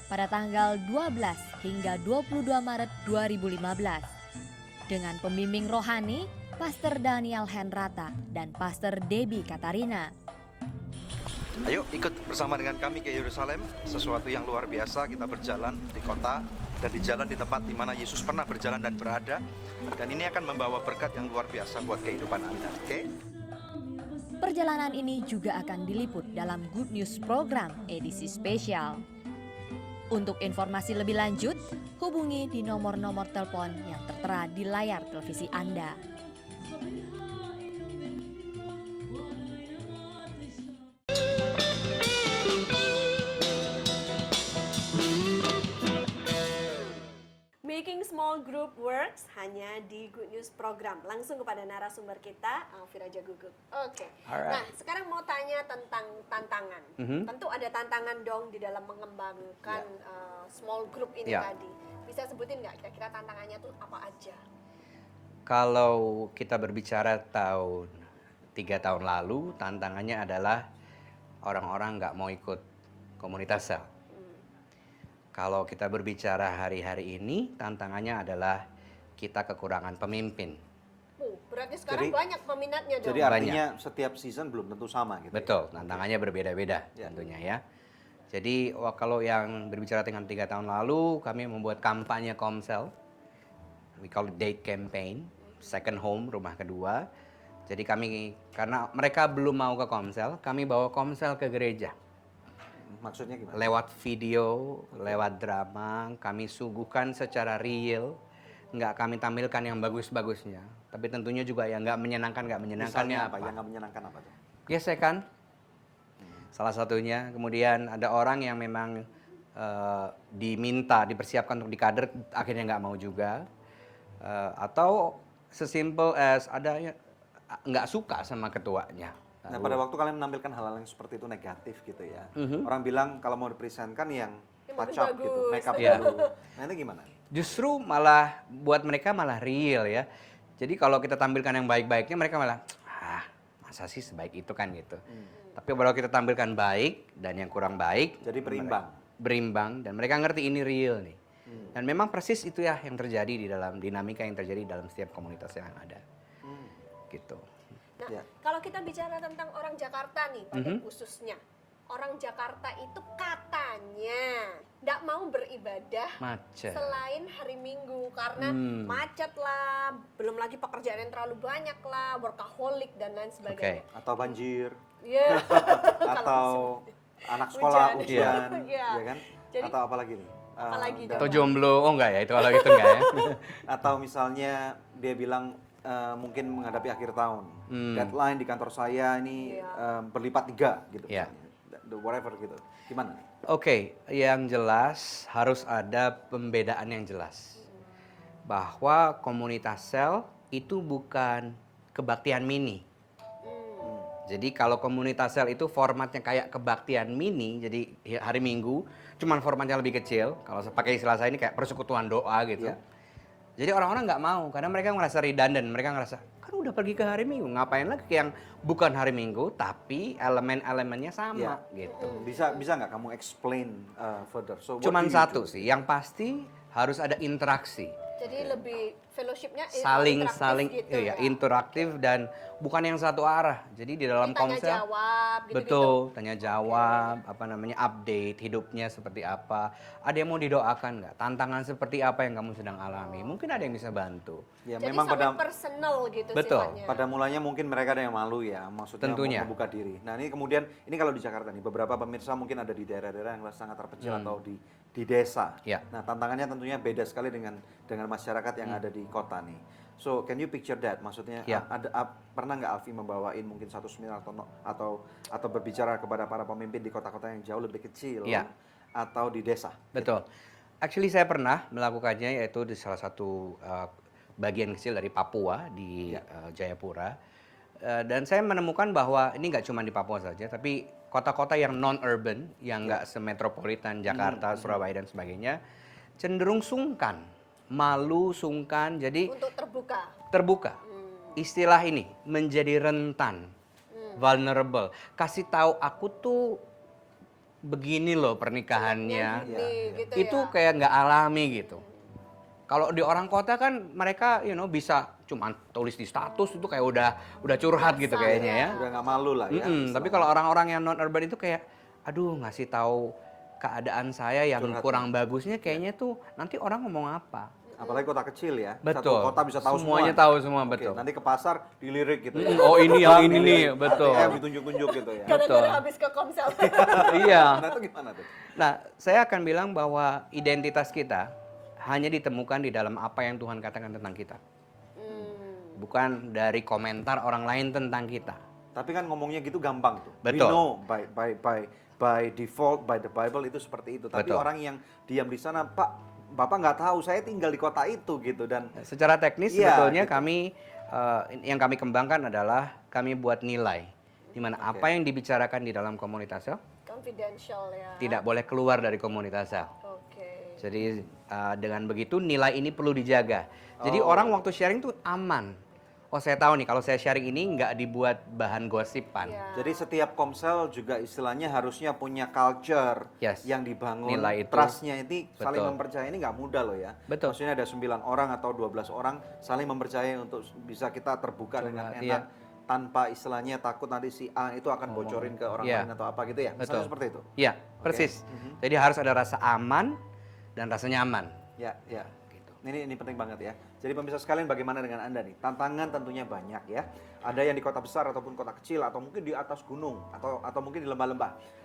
Pada tanggal 12 hingga 22 Maret 2015 dengan pembimbing rohani Pastor Daniel Hendrata dan Pastor Debbie Katarina. Ayo ikut bersama dengan kami ke Yerusalem, sesuatu yang luar biasa. Kita berjalan di kota dan di jalan di tempat di mana Yesus pernah berjalan dan berada. Dan ini akan membawa berkat yang luar biasa buat kehidupan Anda, oke? Perjalanan ini juga akan diliput dalam Good News Program edisi spesial. Untuk informasi lebih lanjut, hubungi di nomor-nomor telepon yang tertera di layar televisi Anda. Making Small Group Works hanya di Good News Program. Langsung kepada narasumber kita, Alfira Jagugup. Oke. Alright. Nah, sekarang mau tanya tentang tantangan. Tentu ada tantangan dong di dalam mengembangkan small group ini Ya. tadi. Bisa sebutin nggak kira-kira tantangannya tuh apa aja? Kalau kita berbicara 3 tahun lalu, tantangannya adalah orang-orang nggak mau ikut komunitas sel. Kalau kita berbicara hari-hari ini, tantangannya adalah kita kekurangan pemimpin. Berarti sekarang Jadi- banyak peminatnya dong. Jadi artinya setiap season belum tentu sama gitu. Betul, tantangannya berbeda-beda Ya. tentunya ya. Jadi kalau yang berbicara dengan 3 tahun lalu, kami membuat kampanye Komsel. We call it date campaign, second home, rumah kedua. Jadi kami, karena mereka belum mau ke Komsel, kami bawa Komsel ke gereja. Maksudnya gimana? Lewat video, lewat drama, kami suguhkan secara real. Nggak kami tampilkan yang bagus-bagusnya. Tapi tentunya juga yang nggak menyenangkannya Misalnya apa? Yang nggak menyenangkan apa tuh? Gesekan, salah satunya. Kemudian ada orang yang memang diminta, dipersiapkan untuk dikader, akhirnya nggak mau juga. Atau sesimpel as ada yang nggak suka sama ketuanya. Nah, pada waktu kalian menampilkan hal-hal yang seperti itu negatif gitu ya. Orang bilang kalau mau dipresentkan yang Yang touch bagus-bagus. up gitu, make up Iya. dulu. Nah, itu gimana? Justru malah buat mereka malah real ya. Jadi kalau kita tampilkan yang baik-baiknya, mereka malah, masa sih sebaik itu kan gitu. Tapi kalau kita tampilkan baik dan yang kurang baik, Jadi berimbang. berimbang, dan mereka ngerti ini real nih. Dan memang persis itu ya yang terjadi di dalam dinamika yang terjadi dalam setiap komunitas yang ada. Gitu. Nah, Ya. kalau kita bicara tentang orang Jakarta nih pada khususnya, orang Jakarta itu katanya nggak mau beribadah Macet. selain hari Minggu karena macet lah, belum lagi pekerjaan yang terlalu banyak lah, workaholic dan lain sebagainya. Atau banjir, Iya. atau anak sekolah Hujan. ujian, Iya. ya kan? Jadi- atau apa lagi nih? Apalagi Dan- Atau jomblo, oh enggak ya, itu kalau gitu enggak ya. atau misalnya dia bilang mungkin menghadapi akhir tahun, deadline di kantor saya ini berlipat 3 gitu, Iya. misalnya. Whatever gitu. Gimana nih? Oke, yang jelas harus ada pembedaan yang jelas. Bahwa komunitas sel itu bukan kebaktian mini. Jadi kalau komunitas sel itu formatnya kayak kebaktian mini, jadi hari Minggu, cuman formatnya lebih kecil. Kalau pakai istilah saya ini kayak persekutuan doa gitu. Iya. Jadi orang-orang nggak mau karena mereka ngerasa redundant, mereka ngerasa kan udah pergi ke hari Minggu, ngapain lagi ke yang bukan hari Minggu tapi elemen-elemennya sama gitu. Bisa nggak kamu explain further? So, what Cuman do you satu do? sih, yang pasti harus ada interaksi. Jadi lebih fellowshipnya Saling gitu iya, interaktif dan bukan yang satu arah. Jadi di dalam Tanya Komsel jawab gitu. betul, tanya jawab, update hidupnya seperti apa. Ada yang mau didoakan nggak? Tantangan seperti apa yang kamu sedang alami? Mungkin ada yang bisa bantu. Ya, Jadi memang sangat pada personal gitu Betul. sifatnya. pada mulanya mungkin mereka ada yang malu ya, maksudnya Tentunya. mau membuka diri. Nah, ini kemudian ini kalau di Jakarta nih, beberapa pemirsa mungkin ada di daerah-daerah yang sangat terpencil atau di desa. Ya. Nah, tantangannya tentunya beda sekali dengan masyarakat yang ada di kota nih. So, can you picture that? Maksudnya Ya. pernah nggak Alfi membawain mungkin satu seminar atau berbicara kepada para pemimpin di kota-kota yang jauh lebih kecil Ya. atau di desa? Betul. Actually saya pernah melakukannya yaitu di salah satu bagian kecil dari Papua di Jayapura. Dan saya menemukan bahwa ini nggak cuma di Papua saja, tapi kota-kota yang non-urban, yang nggak semetropolitan Jakarta, Surabaya dan sebagainya, cenderung sungkan, malu, sungkan, jadi Untuk terbuka. terbuka. Istilah ini menjadi rentan, vulnerable. Kasih tahu aku tuh begini loh pernikahannya. Gini, gitu Itu ya. kayak nggak alami gitu. Kalau di orang kota kan mereka bisa cuman tulis di status itu kayak udah curhat gitu kayaknya ya. Udah nggak malu lah ya. Tapi kalau orang-orang yang non urban itu kayak aduh ngasih tahu keadaan saya yang Curhat. kurang bagusnya kayaknya tuh nanti orang ngomong apa. Apalagi kota kecil ya. Betul. Satu kota bisa tahu Semuanya semua. tahu semua, Oke, betul. nanti ke pasar dilirik gitu. Oh ini yang Bang, ini nih, dilirik. betul. ATM ditunjuk-tunjuk gitu ya. Gara-gara habis ke komsel. Iya. Nah itu gimana tuh? Nah, saya akan bilang bahwa identitas kita hanya ditemukan di dalam apa yang Tuhan katakan tentang kita. Bukan dari komentar orang lain tentang kita. Tapi kan ngomongnya gitu gampang tuh. Betul. We know by default by the Bible itu seperti itu. Tapi Betul. orang yang diam di sana, Pak, Bapak nggak tahu saya tinggal di kota itu gitu dan Secara teknis Iya, sebetulnya gitu. kami yang kami kembangkan adalah kami buat nilai di mana apa yang dibicarakan di dalam komunitas sel Confidential ya. tidak boleh keluar dari komunitas sel. Oke. Jadi dengan begitu nilai ini perlu dijaga. Jadi Oh. orang waktu sharing tuh aman. Oh saya tahu nih kalau saya sharing ini nggak dibuat bahan gosipan. Ya. jadi setiap komsel juga istilahnya harusnya punya culture Yes. yang dibangun. Nilai itu. Trustnya ini saling Betul. mempercayai ini nggak mudah loh ya. Betul. Maksudnya ada 9 orang atau 12 orang saling mempercayai untuk bisa kita terbuka Coba, dengan enak. iya. Tanpa istilahnya takut nanti si A itu akan bocorin ke orang Iya. lain atau apa gitu ya. Misalnya Betul. seperti itu. Iya, persis. Jadi harus ada rasa aman dan rasa nyaman. Ya, ya. Gitu. Ini penting banget ya. Jadi pemirsa sekalian bagaimana dengan Anda nih? Tantangan tentunya banyak ya. Ada yang di kota besar ataupun kota kecil atau mungkin di atas gunung atau mungkin di lembah-lembah.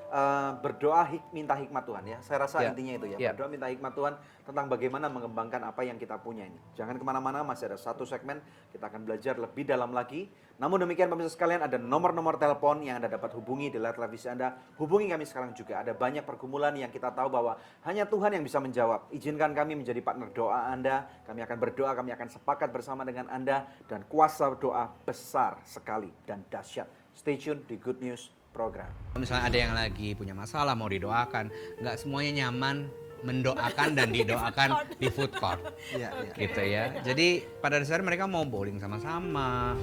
Berdoa minta hikmat Tuhan ya. Saya rasa Ya. intinya itu ya. Ya. Berdoa minta hikmat Tuhan tentang bagaimana mengembangkan apa yang kita punya ini. Jangan kemana-mana, masih ada satu segmen. Kita akan belajar lebih dalam lagi. Namun demikian pemirsa sekalian, ada nomor-nomor telepon yang Anda dapat hubungi di layar televisi Anda. Hubungi kami sekarang juga. Ada banyak pergumulan yang kita tahu bahwa hanya Tuhan yang bisa menjawab. Izinkan kami menjadi partner doa Anda. Kami akan berdoa, kami akan sepakat bersama dengan Anda. Dan kuasa doa besar sekali dan dahsyat. Stay tune di Good News Program. Kalau misalnya ada yang lagi punya masalah mau didoakan, nggak semuanya nyaman mendoakan dan didoakan di food court. Iya, iya. Gitu ya. Jadi pada dasarnya mereka mau bowling sama-sama.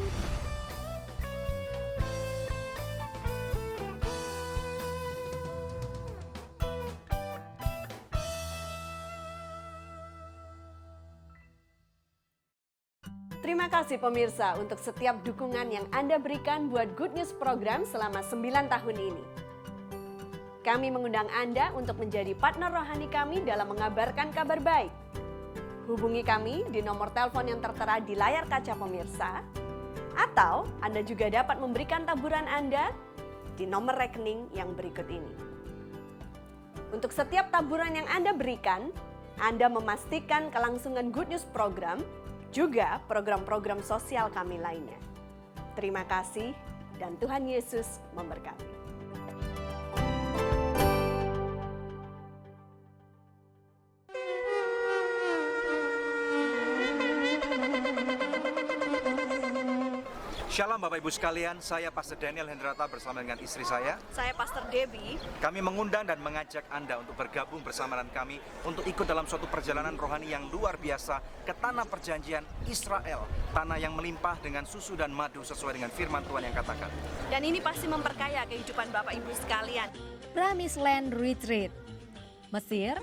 Terima kasih pemirsa untuk setiap dukungan yang Anda berikan buat Good News Program selama 9 tahun ini. Kami mengundang Anda untuk menjadi partner rohani kami dalam mengabarkan kabar baik. Hubungi kami di nomor telepon yang tertera di layar kaca pemirsa, atau Anda juga dapat memberikan taburan Anda di nomor rekening yang berikut ini. Untuk setiap taburan yang Anda berikan, Anda memastikan kelangsungan Good News Program, juga program-program sosial kami lainnya. Terima kasih dan Tuhan Yesus memberkati. Shalom Bapak Ibu sekalian, saya Pastor Daniel Hendrata bersama dengan istri saya. Saya Pastor Debbie. Kami mengundang dan mengajak Anda untuk bergabung bersama dengan kami untuk ikut dalam suatu perjalanan rohani yang luar biasa ke tanah perjanjian Israel, tanah yang melimpah dengan susu dan madu sesuai dengan firman Tuhan yang katakan. Dan ini pasti memperkaya kehidupan Bapak Ibu sekalian. Promised Land Retreat, Mesir,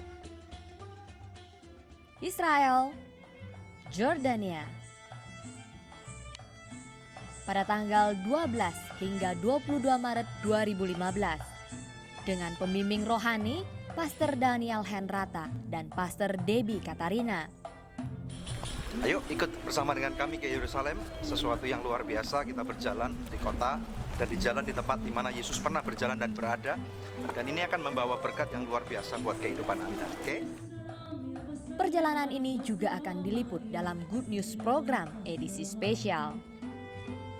Israel, Jordania. Pada tanggal 12 hingga 22 Maret 2015 dengan pembimbing rohani Pastor Daniel Hendrata dan Pastor Debbie Katarina. Ayo ikut bersama dengan kami ke Yerusalem, sesuatu yang luar biasa. Kita berjalan di kota dan di jalan di tempat di mana Yesus pernah berjalan dan berada. Dan ini akan membawa berkat yang luar biasa buat kehidupan Anda, oke? Perjalanan ini juga akan diliput dalam Good News Program edisi spesial.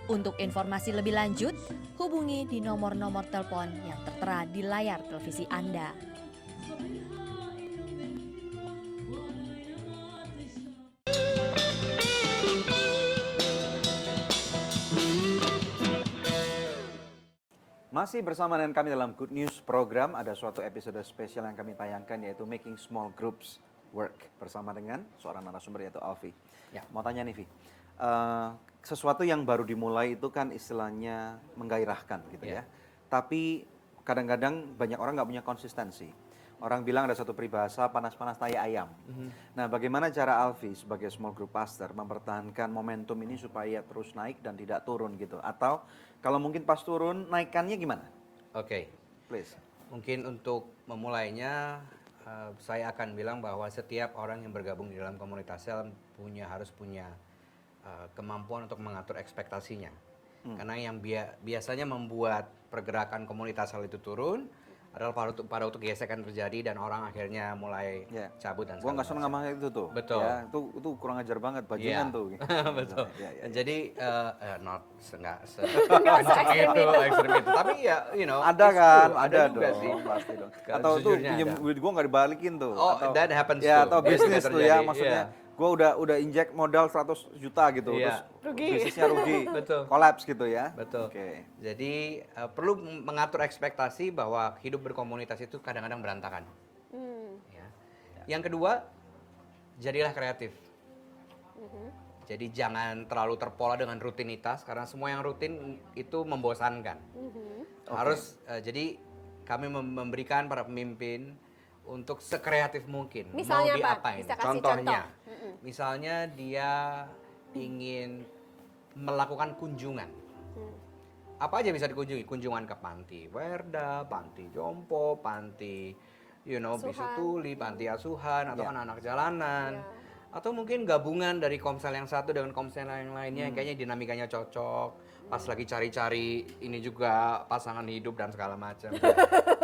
Untuk informasi lebih lanjut, hubungi di nomor-nomor telepon yang tertera di layar televisi Anda. Masih bersama dengan kami dalam Good News Program, ada suatu episode spesial yang kami tayangkan yaitu Making Small Groups Work bersama dengan seorang narasumber yaitu Alfi. Ya. Mau tanya nih Vi, sesuatu yang baru dimulai itu kan istilahnya menggairahkan gitu ya. Tapi kadang-kadang banyak orang nggak punya konsistensi. Orang bilang ada satu peribahasa panas-panas tai ayam. Nah, bagaimana cara Alfi sebagai small group pastor mempertahankan momentum ini supaya terus naik dan tidak turun gitu? Atau kalau mungkin pas turun, naikkannya gimana? Oke, Please. mungkin untuk memulainya saya akan bilang bahwa setiap orang yang bergabung di dalam komunitas sel harus punya kemampuan untuk mengatur ekspektasinya. Karena yang biasanya membuat pergerakan komunitas sel itu turun adalah pada waktu gesekan terjadi dan orang akhirnya mulai cabut dan Gua nggak seneng sama itu tuh. Betul. Ya, itu kurang ajar banget bajingan tuh. Betul. Ya. Jadi nggak se-ekstrem itu. ekstrem itu. Tapi ya, Ada it's kan, true. ada juga dong, sih. pasti dong. Kalau Atau tuh sejujurnya pinjem ada. duit gua nggak dibalikin tuh. Oh, atau, that happens ya, too. atau Itu juga bisnis tuh terjadi, ya, maksudnya iya. gua udah injek modal 100 juta gitu, Iya. terus bisnisnya rugi, Betul. kolaps gitu ya. Betul. Oke. Jadi perlu mengatur ekspektasi bahwa hidup berkomunitas itu kadang-kadang berantakan. Ya. Yang kedua, jadilah kreatif. Jadi jangan terlalu terpola dengan rutinitas karena semua yang rutin itu membosankan. Harus jadi kami memberikan para pemimpin untuk sekreatif mungkin. Misalnya mau apa? diapain? Bisa kasih Contohnya, contoh. misalnya dia ingin melakukan kunjungan. Apa aja bisa dikunjungi? Kunjungan ke panti Werda, panti Jompo, panti Bisu Tuli, panti asuhan, atau anak-anak jalanan. Atau mungkin gabungan dari komsel yang satu dengan komsel yang lainnya yang kayaknya dinamikanya cocok. Pas lagi cari-cari ini juga pasangan hidup dan segala macam.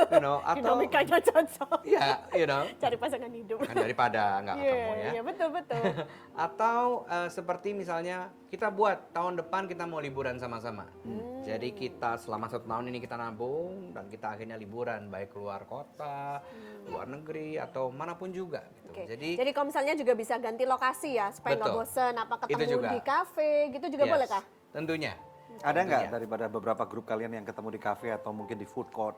Atau Dinamikanya cocok. ya, Cari pasangan hidup. kan daripada nggak ketemu ya. Iya, betul. Atau seperti misalnya kita buat tahun depan kita mau liburan sama-sama. Jadi kita selama 1 tahun ini kita nabung dan kita akhirnya liburan baik keluar kota, luar negeri atau manapun juga. Gitu. Oke. Jadi Jadi kalau misalnya juga bisa ganti lokasi ya supaya nggak Betul. bosen, apa Itu ketemu juga. di kafe gitu juga yes, boleh kah? Tentunya. Ada nggak Tentunya. daripada beberapa grup kalian yang ketemu di kafe atau mungkin di food court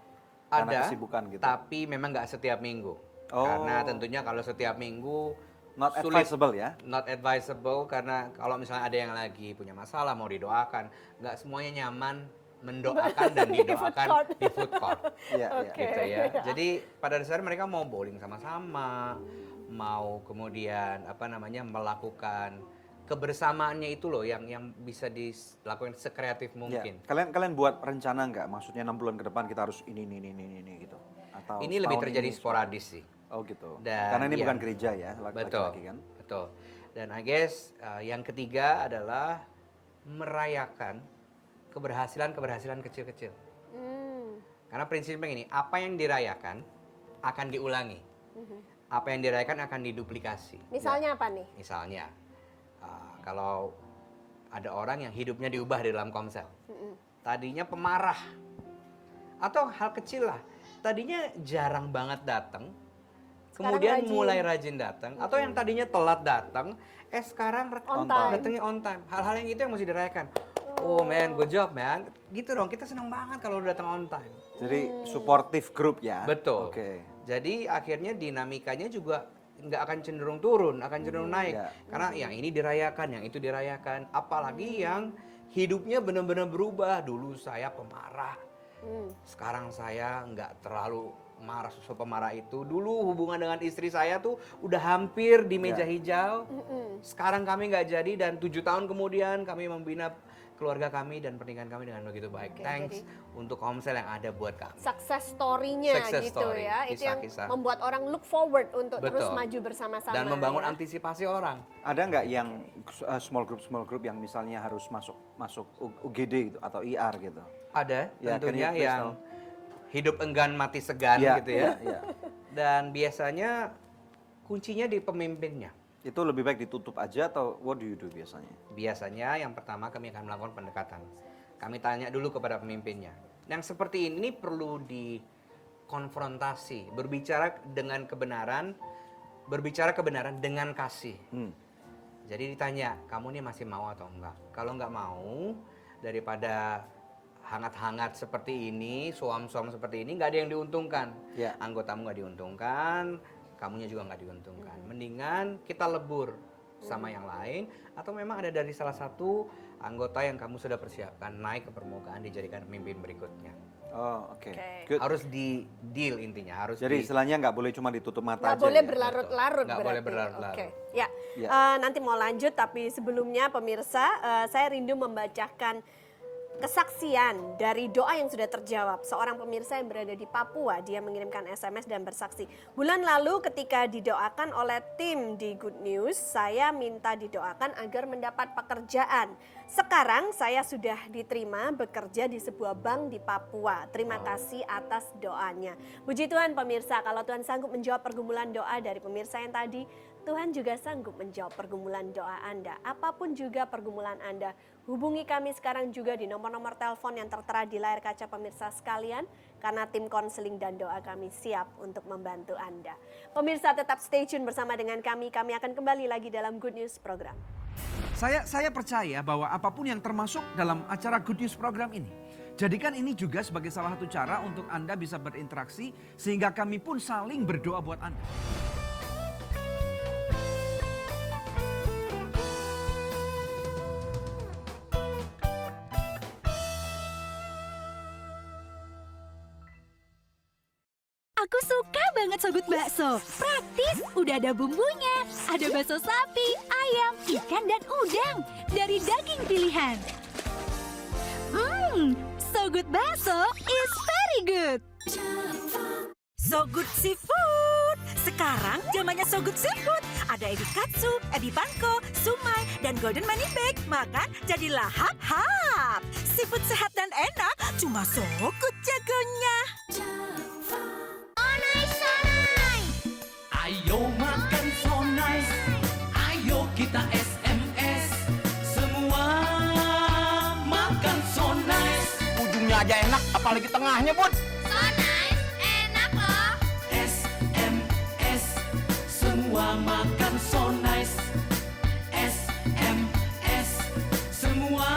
karena Ada, kesibukan gitu? tapi memang nggak setiap minggu. Oh. Karena tentunya kalau setiap minggu Not sulit. advisable ya? Not advisable karena kalau misalnya ada yang lagi punya masalah mau didoakan, nggak semuanya nyaman mendoakan dan didoakan di food court. Iya, Oke. Gitu ya. Jadi pada dasarnya mereka mau bowling sama-sama, mau kemudian melakukan kebersamaannya itu loh yang bisa dilakukan sekreatif mungkin. Ya. Kalian buat rencana nggak? Maksudnya 6 bulan ke depan kita harus ini gitu. Atau Ini lebih setahun terjadi ini? sporadis sih. Oh gitu. Dan Karena ini yang- bukan gereja ya, Betul. laki-laki kan? Betul. Dan I guess yang ketiga adalah merayakan keberhasilan kecil-kecil. Karena prinsipnya gini, apa yang dirayakan akan diulangi. Apa yang dirayakan akan diduplikasi. Misalnya apa nih? Misalnya, kalau ada orang yang hidupnya diubah di dalam komsel. Tadinya pemarah. Atau hal kecil lah. Tadinya jarang banget datang. Sekarang Kemudian rajin. mulai rajin datang. Atau yang tadinya telat datang. Sekarang On time. datangnya on time. Hal-hal yang itu yang mesti dirayakan. Oh man, good job man. Gitu dong, kita senang banget kalau udah datang on time. Jadi supportive group ya? Betul. Oke. Jadi akhirnya dinamikanya juga nggak akan cenderung turun, akan cenderung naik. ya. Karena yang ini dirayakan, yang itu dirayakan. Apalagi yang hidupnya benar-benar berubah. Dulu saya pemarah, sekarang saya nggak terlalu marah, sosok pemarah itu. Dulu hubungan dengan istri saya tuh udah hampir di meja hijau. Sekarang kami nggak jadi dan 7 tahun kemudian kami membina keluarga kami dan pernikahan kami dengan begitu baik. Oke, Thanks untuk komsel yang ada buat kami. Success story-nya Success gitu story, ya. Itu yang kisah-kisah. membuat orang look forward untuk terus Betul. maju bersama-sama. Dan membangun ya. antisipasi orang. Ada nggak yang small group yang misalnya harus masuk UGD gitu atau IR gitu? Ada Ya, tentunya can you please yang tell? hidup enggan mati segan Iya, gitu ya. iya. Dan biasanya kuncinya di pemimpinnya. Itu lebih baik ditutup aja atau what do you do biasanya? Biasanya yang pertama kami akan melakukan pendekatan. Kami tanya dulu kepada pemimpinnya. Yang seperti ini perlu dikonfrontasi, berbicara kebenaran dengan kasih. Jadi ditanya, kamu nih masih mau atau enggak? Kalau enggak mau, daripada hangat-hangat seperti ini, suam-suam seperti ini, nggak ada yang diuntungkan. Ya. Anggotamu nggak diuntungkan, kamunya juga nggak diuntungkan. Mendingan kita lebur sama yang lain, atau memang ada dari salah satu anggota yang kamu sudah persiapkan naik ke permukaan dijadikan pemimpin berikutnya. Oh, oke. Oke. Good. Harus di deal intinya, harus Jadi di istilahnya nggak boleh cuma ditutup mata Nggak aja boleh ya? berlarut-larut Nggak berarti. boleh berlarut-larut. Oke, ya. Ya. Nanti mau lanjut tapi sebelumnya pemirsa, saya rindu membacakan kesaksian dari doa yang sudah terjawab. Seorang pemirsa yang berada di Papua, dia mengirimkan SMS dan bersaksi. Bulan lalu ketika didoakan oleh tim di Good News, saya minta didoakan agar mendapat pekerjaan. Sekarang saya sudah diterima bekerja di sebuah bank di Papua. Terima kasih atas doanya. Puji Tuhan pemirsa, kalau Tuhan sanggup menjawab pergumulan doa dari pemirsa yang tadi, Tuhan juga sanggup menjawab pergumulan doa Anda. Apapun juga pergumulan Anda, hubungi kami sekarang juga di nomor-nomor telepon yang tertera di layar kaca pemirsa sekalian, karena tim konseling dan doa kami siap untuk membantu Anda. Pemirsa tetap stay tune bersama dengan kami akan kembali lagi dalam Good News Program. Saya percaya bahwa apapun yang termasuk dalam acara Good News program ini, jadikan ini juga sebagai salah satu cara untuk Anda bisa berinteraksi sehingga kami pun saling berdoa buat Anda. Aku suka banget Sogut Bakso. Praktis, udah ada bumbunya. Ada bakso sapi, ayam, ikan, dan udang. Dari daging pilihan. Sogut Bakso is very good. Sogut Seafood. Sekarang zamannya Sogut Seafood. Ada ebi katsu, ebi panko, sumai, dan golden money bag. Makan jadi lahap-hap. Seafood sehat dan enak, cuma Sogut jagonya. Ayo makan so nice, ayo kita SMS, semua makan so nice. Ujungnya aja enak, apalagi tengahnya, Bud. So nice, enak loh. SMS, semua makan so nice. SMS, semua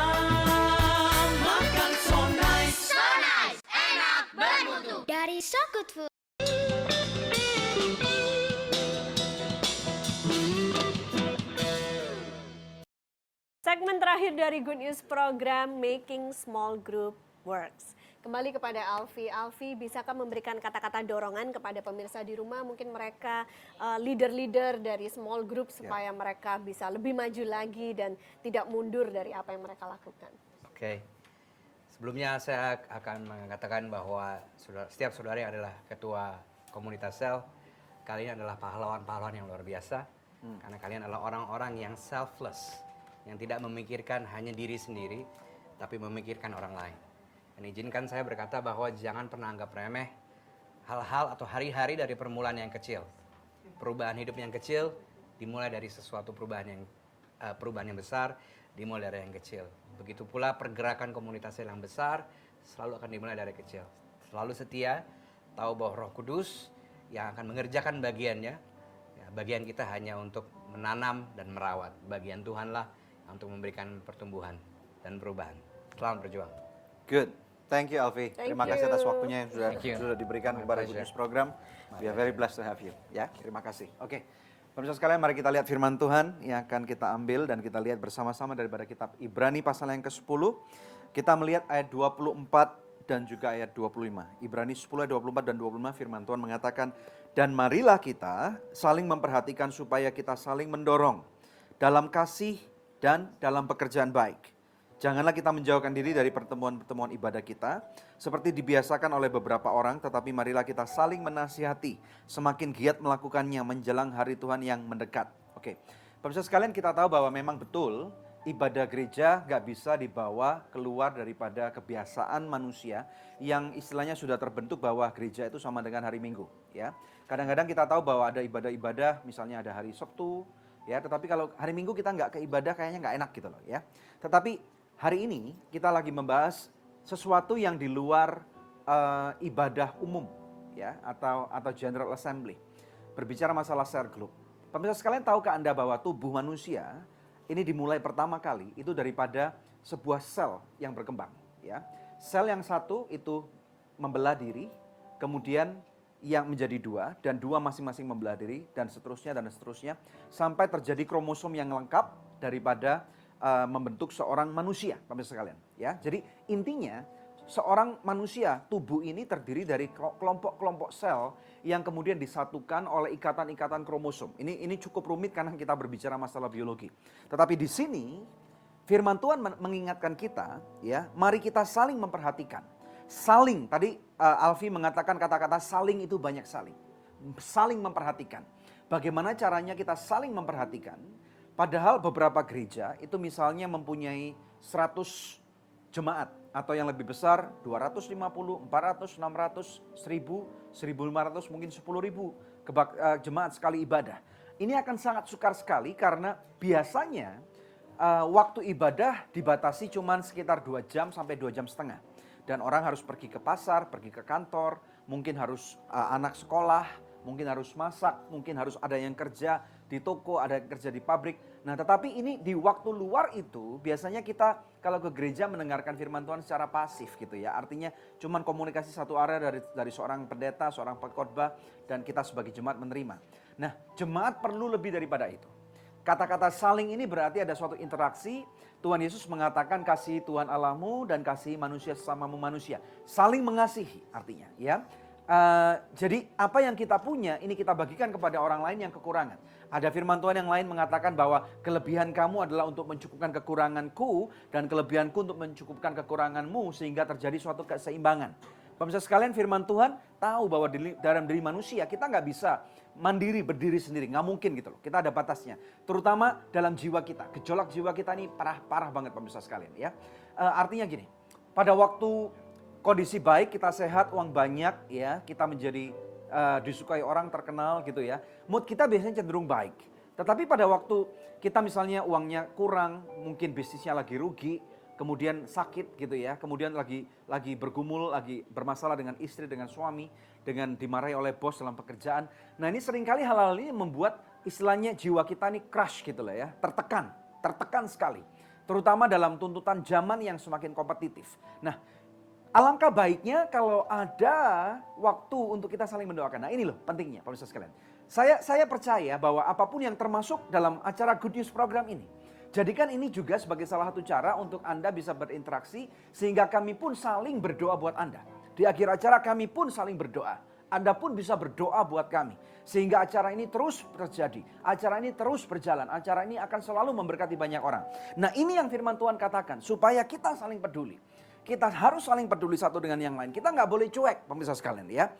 makan so nice. So nice, enak, bermutu. Dari So Good Food. Segmen terakhir dari Good News program Making Small Group Works. Kembali kepada Alfi. Alfi, bisakah memberikan kata-kata dorongan kepada pemirsa di rumah? Mungkin mereka leader-leader dari small group supaya mereka bisa lebih maju lagi dan tidak mundur dari apa yang mereka lakukan. Oke. Sebelumnya saya akan mengatakan bahwa setiap saudara yang adalah ketua komunitas sel, kalian adalah pahlawan-pahlawan yang luar biasa. Karena kalian adalah orang-orang yang selfless, yang tidak memikirkan hanya diri sendiri, tapi memikirkan orang lain. Dan izinkan saya berkata bahwa jangan pernah anggap remeh hal-hal atau hari-hari dari permulaan yang kecil. Perubahan hidup yang kecil dimulai dari sesuatu perubahan yang besar, dimulai dari yang kecil. Begitu pula pergerakan komunitas yang besar selalu akan dimulai dari kecil. Selalu setia, tahu bahwa Roh Kudus yang akan mengerjakan bagiannya. Ya, bagian kita hanya untuk menanam dan merawat. Bagian Tuhanlah untuk memberikan pertumbuhan dan perubahan. Selamat berjuang. Good. Thank you Alfi. Thank Terima kasih atas you. waktunya yang Thank you. sudah diberikan My kepada pleasure. Good News program. We are very blessed to have you. Ya, terima kasih. Oke. Pemirsa sekalian, mari kita lihat firman Tuhan yang akan kita ambil dan kita lihat bersama-sama daripada kitab Ibrani pasal yang ke-10. Kita melihat ayat 24 dan juga ayat 25. Ibrani 10 ayat 24 dan 25 firman Tuhan mengatakan, "Dan marilah kita saling memperhatikan supaya kita saling mendorong dalam kasih dan dalam pekerjaan baik. Janganlah kita menjauhkan diri dari pertemuan-pertemuan ibadah kita, seperti dibiasakan oleh beberapa orang, tetapi marilah kita saling menasihati, semakin giat melakukannya menjelang hari Tuhan yang mendekat." Oke, pemirsa sekalian, kita tahu bahwa memang betul ibadah gereja gak bisa dibawa keluar daripada kebiasaan manusia yang istilahnya sudah terbentuk bahwa gereja itu sama dengan hari Minggu. Ya, kadang-kadang kita tahu bahwa ada ibadah-ibadah, misalnya ada hari Sabtu, ya, tetapi kalau hari Minggu kita nggak ke ibadah kayaknya nggak enak gitu loh ya. Tetapi hari ini kita lagi membahas sesuatu yang di luar ibadah umum ya, atau general assembly. Berbicara masalah cell group. Pemirsa sekalian, tahukah Anda bahwa tubuh manusia ini dimulai pertama kali itu daripada sebuah sel yang berkembang ya. Sel yang satu itu membelah diri, kemudian yang menjadi dua, dan dua masing-masing membelah diri, dan seterusnya sampai terjadi kromosom yang lengkap daripada membentuk seorang manusia, pemirsa sekalian. Ya, jadi intinya seorang manusia, tubuh ini terdiri dari kelompok-kelompok sel yang kemudian disatukan oleh ikatan-ikatan kromosom. Ini cukup rumit karena kita berbicara masalah biologi. Tetapi di sini firman Tuhan mengingatkan kita, ya, mari kita saling memperhatikan. Saling, tadi Alfi mengatakan kata-kata saling itu banyak saling. Saling memperhatikan. Bagaimana caranya kita saling memperhatikan? Padahal beberapa gereja itu misalnya mempunyai 100 jemaat atau yang lebih besar 250, 400, 600, 1000, 1500, mungkin 10.000 jemaat sekali ibadah. Ini akan sangat sukar sekali karena biasanya waktu ibadah dibatasi cuma sekitar 2 jam sampai 2 jam setengah. Dan orang harus pergi ke pasar, pergi ke kantor, mungkin harus anak sekolah, mungkin harus masak, mungkin harus ada yang kerja di toko, ada yang kerja di pabrik. Nah, tetapi ini di waktu luar itu biasanya kita kalau ke gereja mendengarkan firman Tuhan secara pasif gitu ya. Artinya cuman komunikasi satu area dari seorang pendeta, seorang pengkhotbah, dan kita sebagai jemaat menerima. Nah, jemaat perlu lebih daripada itu. Kata-kata saling ini berarti ada suatu interaksi. Tuhan Yesus mengatakan kasih Tuhan Allahmu dan kasih manusia sesamamu manusia. Saling mengasihi artinya ya. Jadi apa yang kita punya ini kita bagikan kepada orang lain yang kekurangan. Ada firman Tuhan yang lain mengatakan bahwa kelebihan kamu adalah untuk mencukupkan kekuranganku dan kelebihanku untuk mencukupkan kekuranganmu sehingga terjadi suatu keseimbangan. Pemirsa sekalian, firman Tuhan tahu bahwa dalam diri manusia kita nggak bisa mandiri berdiri sendiri, nggak mungkin gitu loh. Kita ada batasnya, terutama dalam jiwa kita. Gejolak jiwa kita ini parah banget pemirsa sekalian ya. Artinya gini, pada waktu kondisi baik, kita sehat, uang banyak ya, kita menjadi disukai orang, terkenal gitu ya. Mood kita biasanya cenderung baik. Tetapi pada waktu kita misalnya uangnya kurang, mungkin bisnisnya lagi rugi, kemudian sakit gitu ya, kemudian lagi bergumul, lagi bermasalah dengan istri, dengan suami, dengan dimarahi oleh bos dalam pekerjaan. Nah, ini seringkali hal-hal ini membuat istilahnya jiwa kita ini crush gitu lah ya, tertekan sekali. Terutama dalam tuntutan zaman yang semakin kompetitif. Nah, alangkah baiknya kalau ada waktu untuk kita saling mendoakan. Nah, ini loh pentingnya pemirsa sekalian. Saya percaya bahwa apapun yang termasuk dalam acara Good News program ini, jadikan ini juga sebagai salah satu cara untuk Anda bisa berinteraksi sehingga kami pun saling berdoa buat Anda. Di akhir acara kami pun saling berdoa. Anda pun bisa berdoa buat kami. Sehingga acara ini terus terjadi. Acara ini terus berjalan. Acara ini akan selalu memberkati banyak orang. Nah, ini yang firman Tuhan katakan. Supaya kita saling peduli. Kita harus saling peduli satu dengan yang lain. Kita nggak boleh cuek, pemirsa sekalian ya.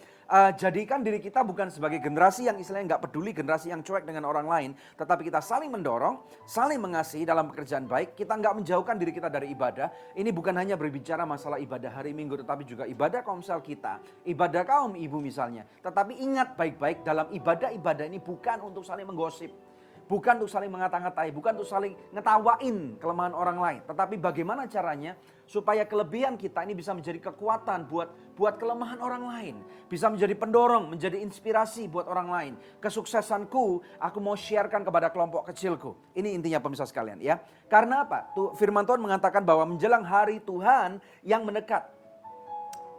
Jadikan diri kita bukan sebagai generasi yang istilahnya nggak peduli, generasi yang cuek dengan orang lain. Tetapi kita saling mendorong, saling mengasihi dalam pekerjaan baik. Kita nggak menjauhkan diri kita dari ibadah. Ini bukan hanya berbicara masalah ibadah hari Minggu, tetapi juga ibadah komsel kita. Ibadah kaum ibu misalnya. Tetapi ingat baik-baik, dalam ibadah-ibadah ini bukan untuk saling menggosip. Bukan untuk saling mengata-ngatai, bukan untuk saling ngetawain kelemahan orang lain. Tetapi bagaimana caranya supaya kelebihan kita ini bisa menjadi kekuatan buat kelemahan orang lain. Bisa menjadi pendorong, menjadi inspirasi buat orang lain. Kesuksesanku, aku mau sharekan kepada kelompok kecilku. Ini intinya pemirsa sekalian ya. Karena apa? Firman Tuhan mengatakan bahwa menjelang hari Tuhan yang mendekat.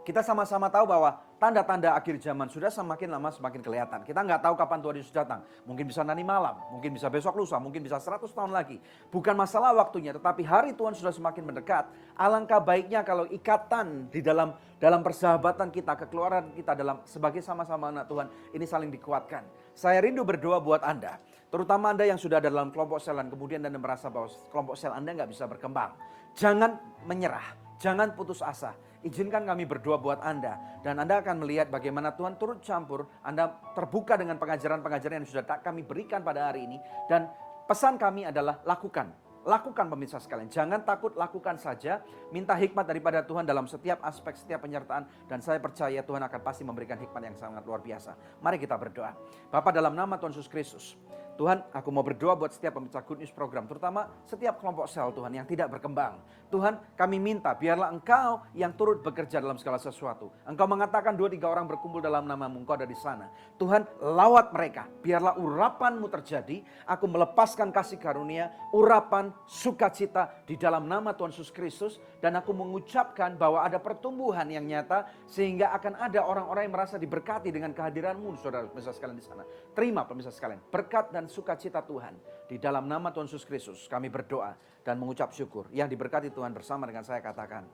Kita sama-sama tahu bahwa tanda-tanda akhir zaman sudah semakin lama semakin kelihatan. Kita nggak tahu kapan Tuhan Yesus datang. Mungkin bisa nanti malam, mungkin bisa besok lusa, mungkin bisa 100 tahun lagi. Bukan masalah waktunya, tetapi hari Tuhan sudah semakin mendekat. Alangkah baiknya kalau ikatan di dalam persahabatan kita, kekeluargaan kita sebagai sama-sama anak Tuhan, ini saling dikuatkan. Saya rindu berdoa buat Anda, terutama Anda yang sudah ada dalam kelompok sel dan kemudian Anda merasa bahwa kelompok sel Anda nggak bisa berkembang. Jangan menyerah, jangan putus asa. Izinkan kami berdoa buat Anda. Dan Anda akan melihat bagaimana Tuhan turut campur. Anda terbuka dengan pengajaran-pengajaran yang sudah kami berikan pada hari ini. Dan pesan kami adalah lakukan. Lakukan pemirsa sekalian. Jangan takut, lakukan saja. Minta hikmat daripada Tuhan dalam setiap aspek, setiap penyertaan. Dan saya percaya Tuhan akan pasti memberikan hikmat yang sangat luar biasa. Mari kita berdoa. Bapa, dalam nama Tuhan Yesus Kristus. Tuhan, aku mau berdoa buat setiap pemirsa Good News program, terutama setiap kelompok sel Tuhan yang tidak berkembang. Tuhan, kami minta biarlah Engkau yang turut bekerja dalam segala sesuatu. Engkau mengatakan 2-3 orang berkumpul dalam nama-Mu, Engkau ada di sana. Tuhan, lawat mereka, biarlah urapan-Mu terjadi. Aku melepaskan kasih karunia, urapan, sukacita di dalam nama Tuhan Yesus Kristus. Dan aku mengucapkan bahwa ada pertumbuhan yang nyata, sehingga akan ada orang-orang yang merasa diberkati dengan kehadiran-Mu, saudara pemirsa sekalian di sana. Terima pemirsa sekalian, berkat dan dan sukacita Tuhan. Di dalam nama Tuhan Yesus Kristus kami berdoa dan mengucap syukur. Yang diberkati Tuhan bersama dengan saya katakan,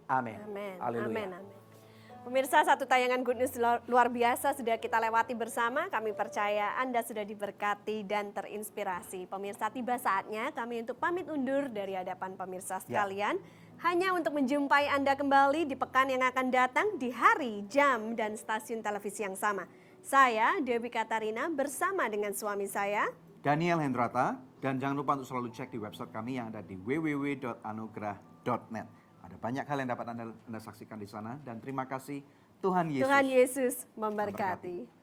amin. Amin. Haleluya. Amin. Amin. Pemirsa, satu tayangan Good News luar biasa sudah kita lewati bersama. Kami percaya Anda sudah diberkati dan terinspirasi. Pemirsa, tiba saatnya kami untuk pamit undur dari hadapan pemirsa sekalian. Hanya untuk menjumpai Anda kembali di pekan yang akan datang di hari, jam, dan stasiun televisi yang sama. Saya, Dewi Katarina, bersama dengan suami saya, Daniel Hendrata, dan jangan lupa untuk selalu cek di website kami yang ada di www.anugerah.net. Ada banyak hal yang dapat Anda saksikan di sana dan terima kasih Tuhan Yesus. Tuhan Yesus memberkati.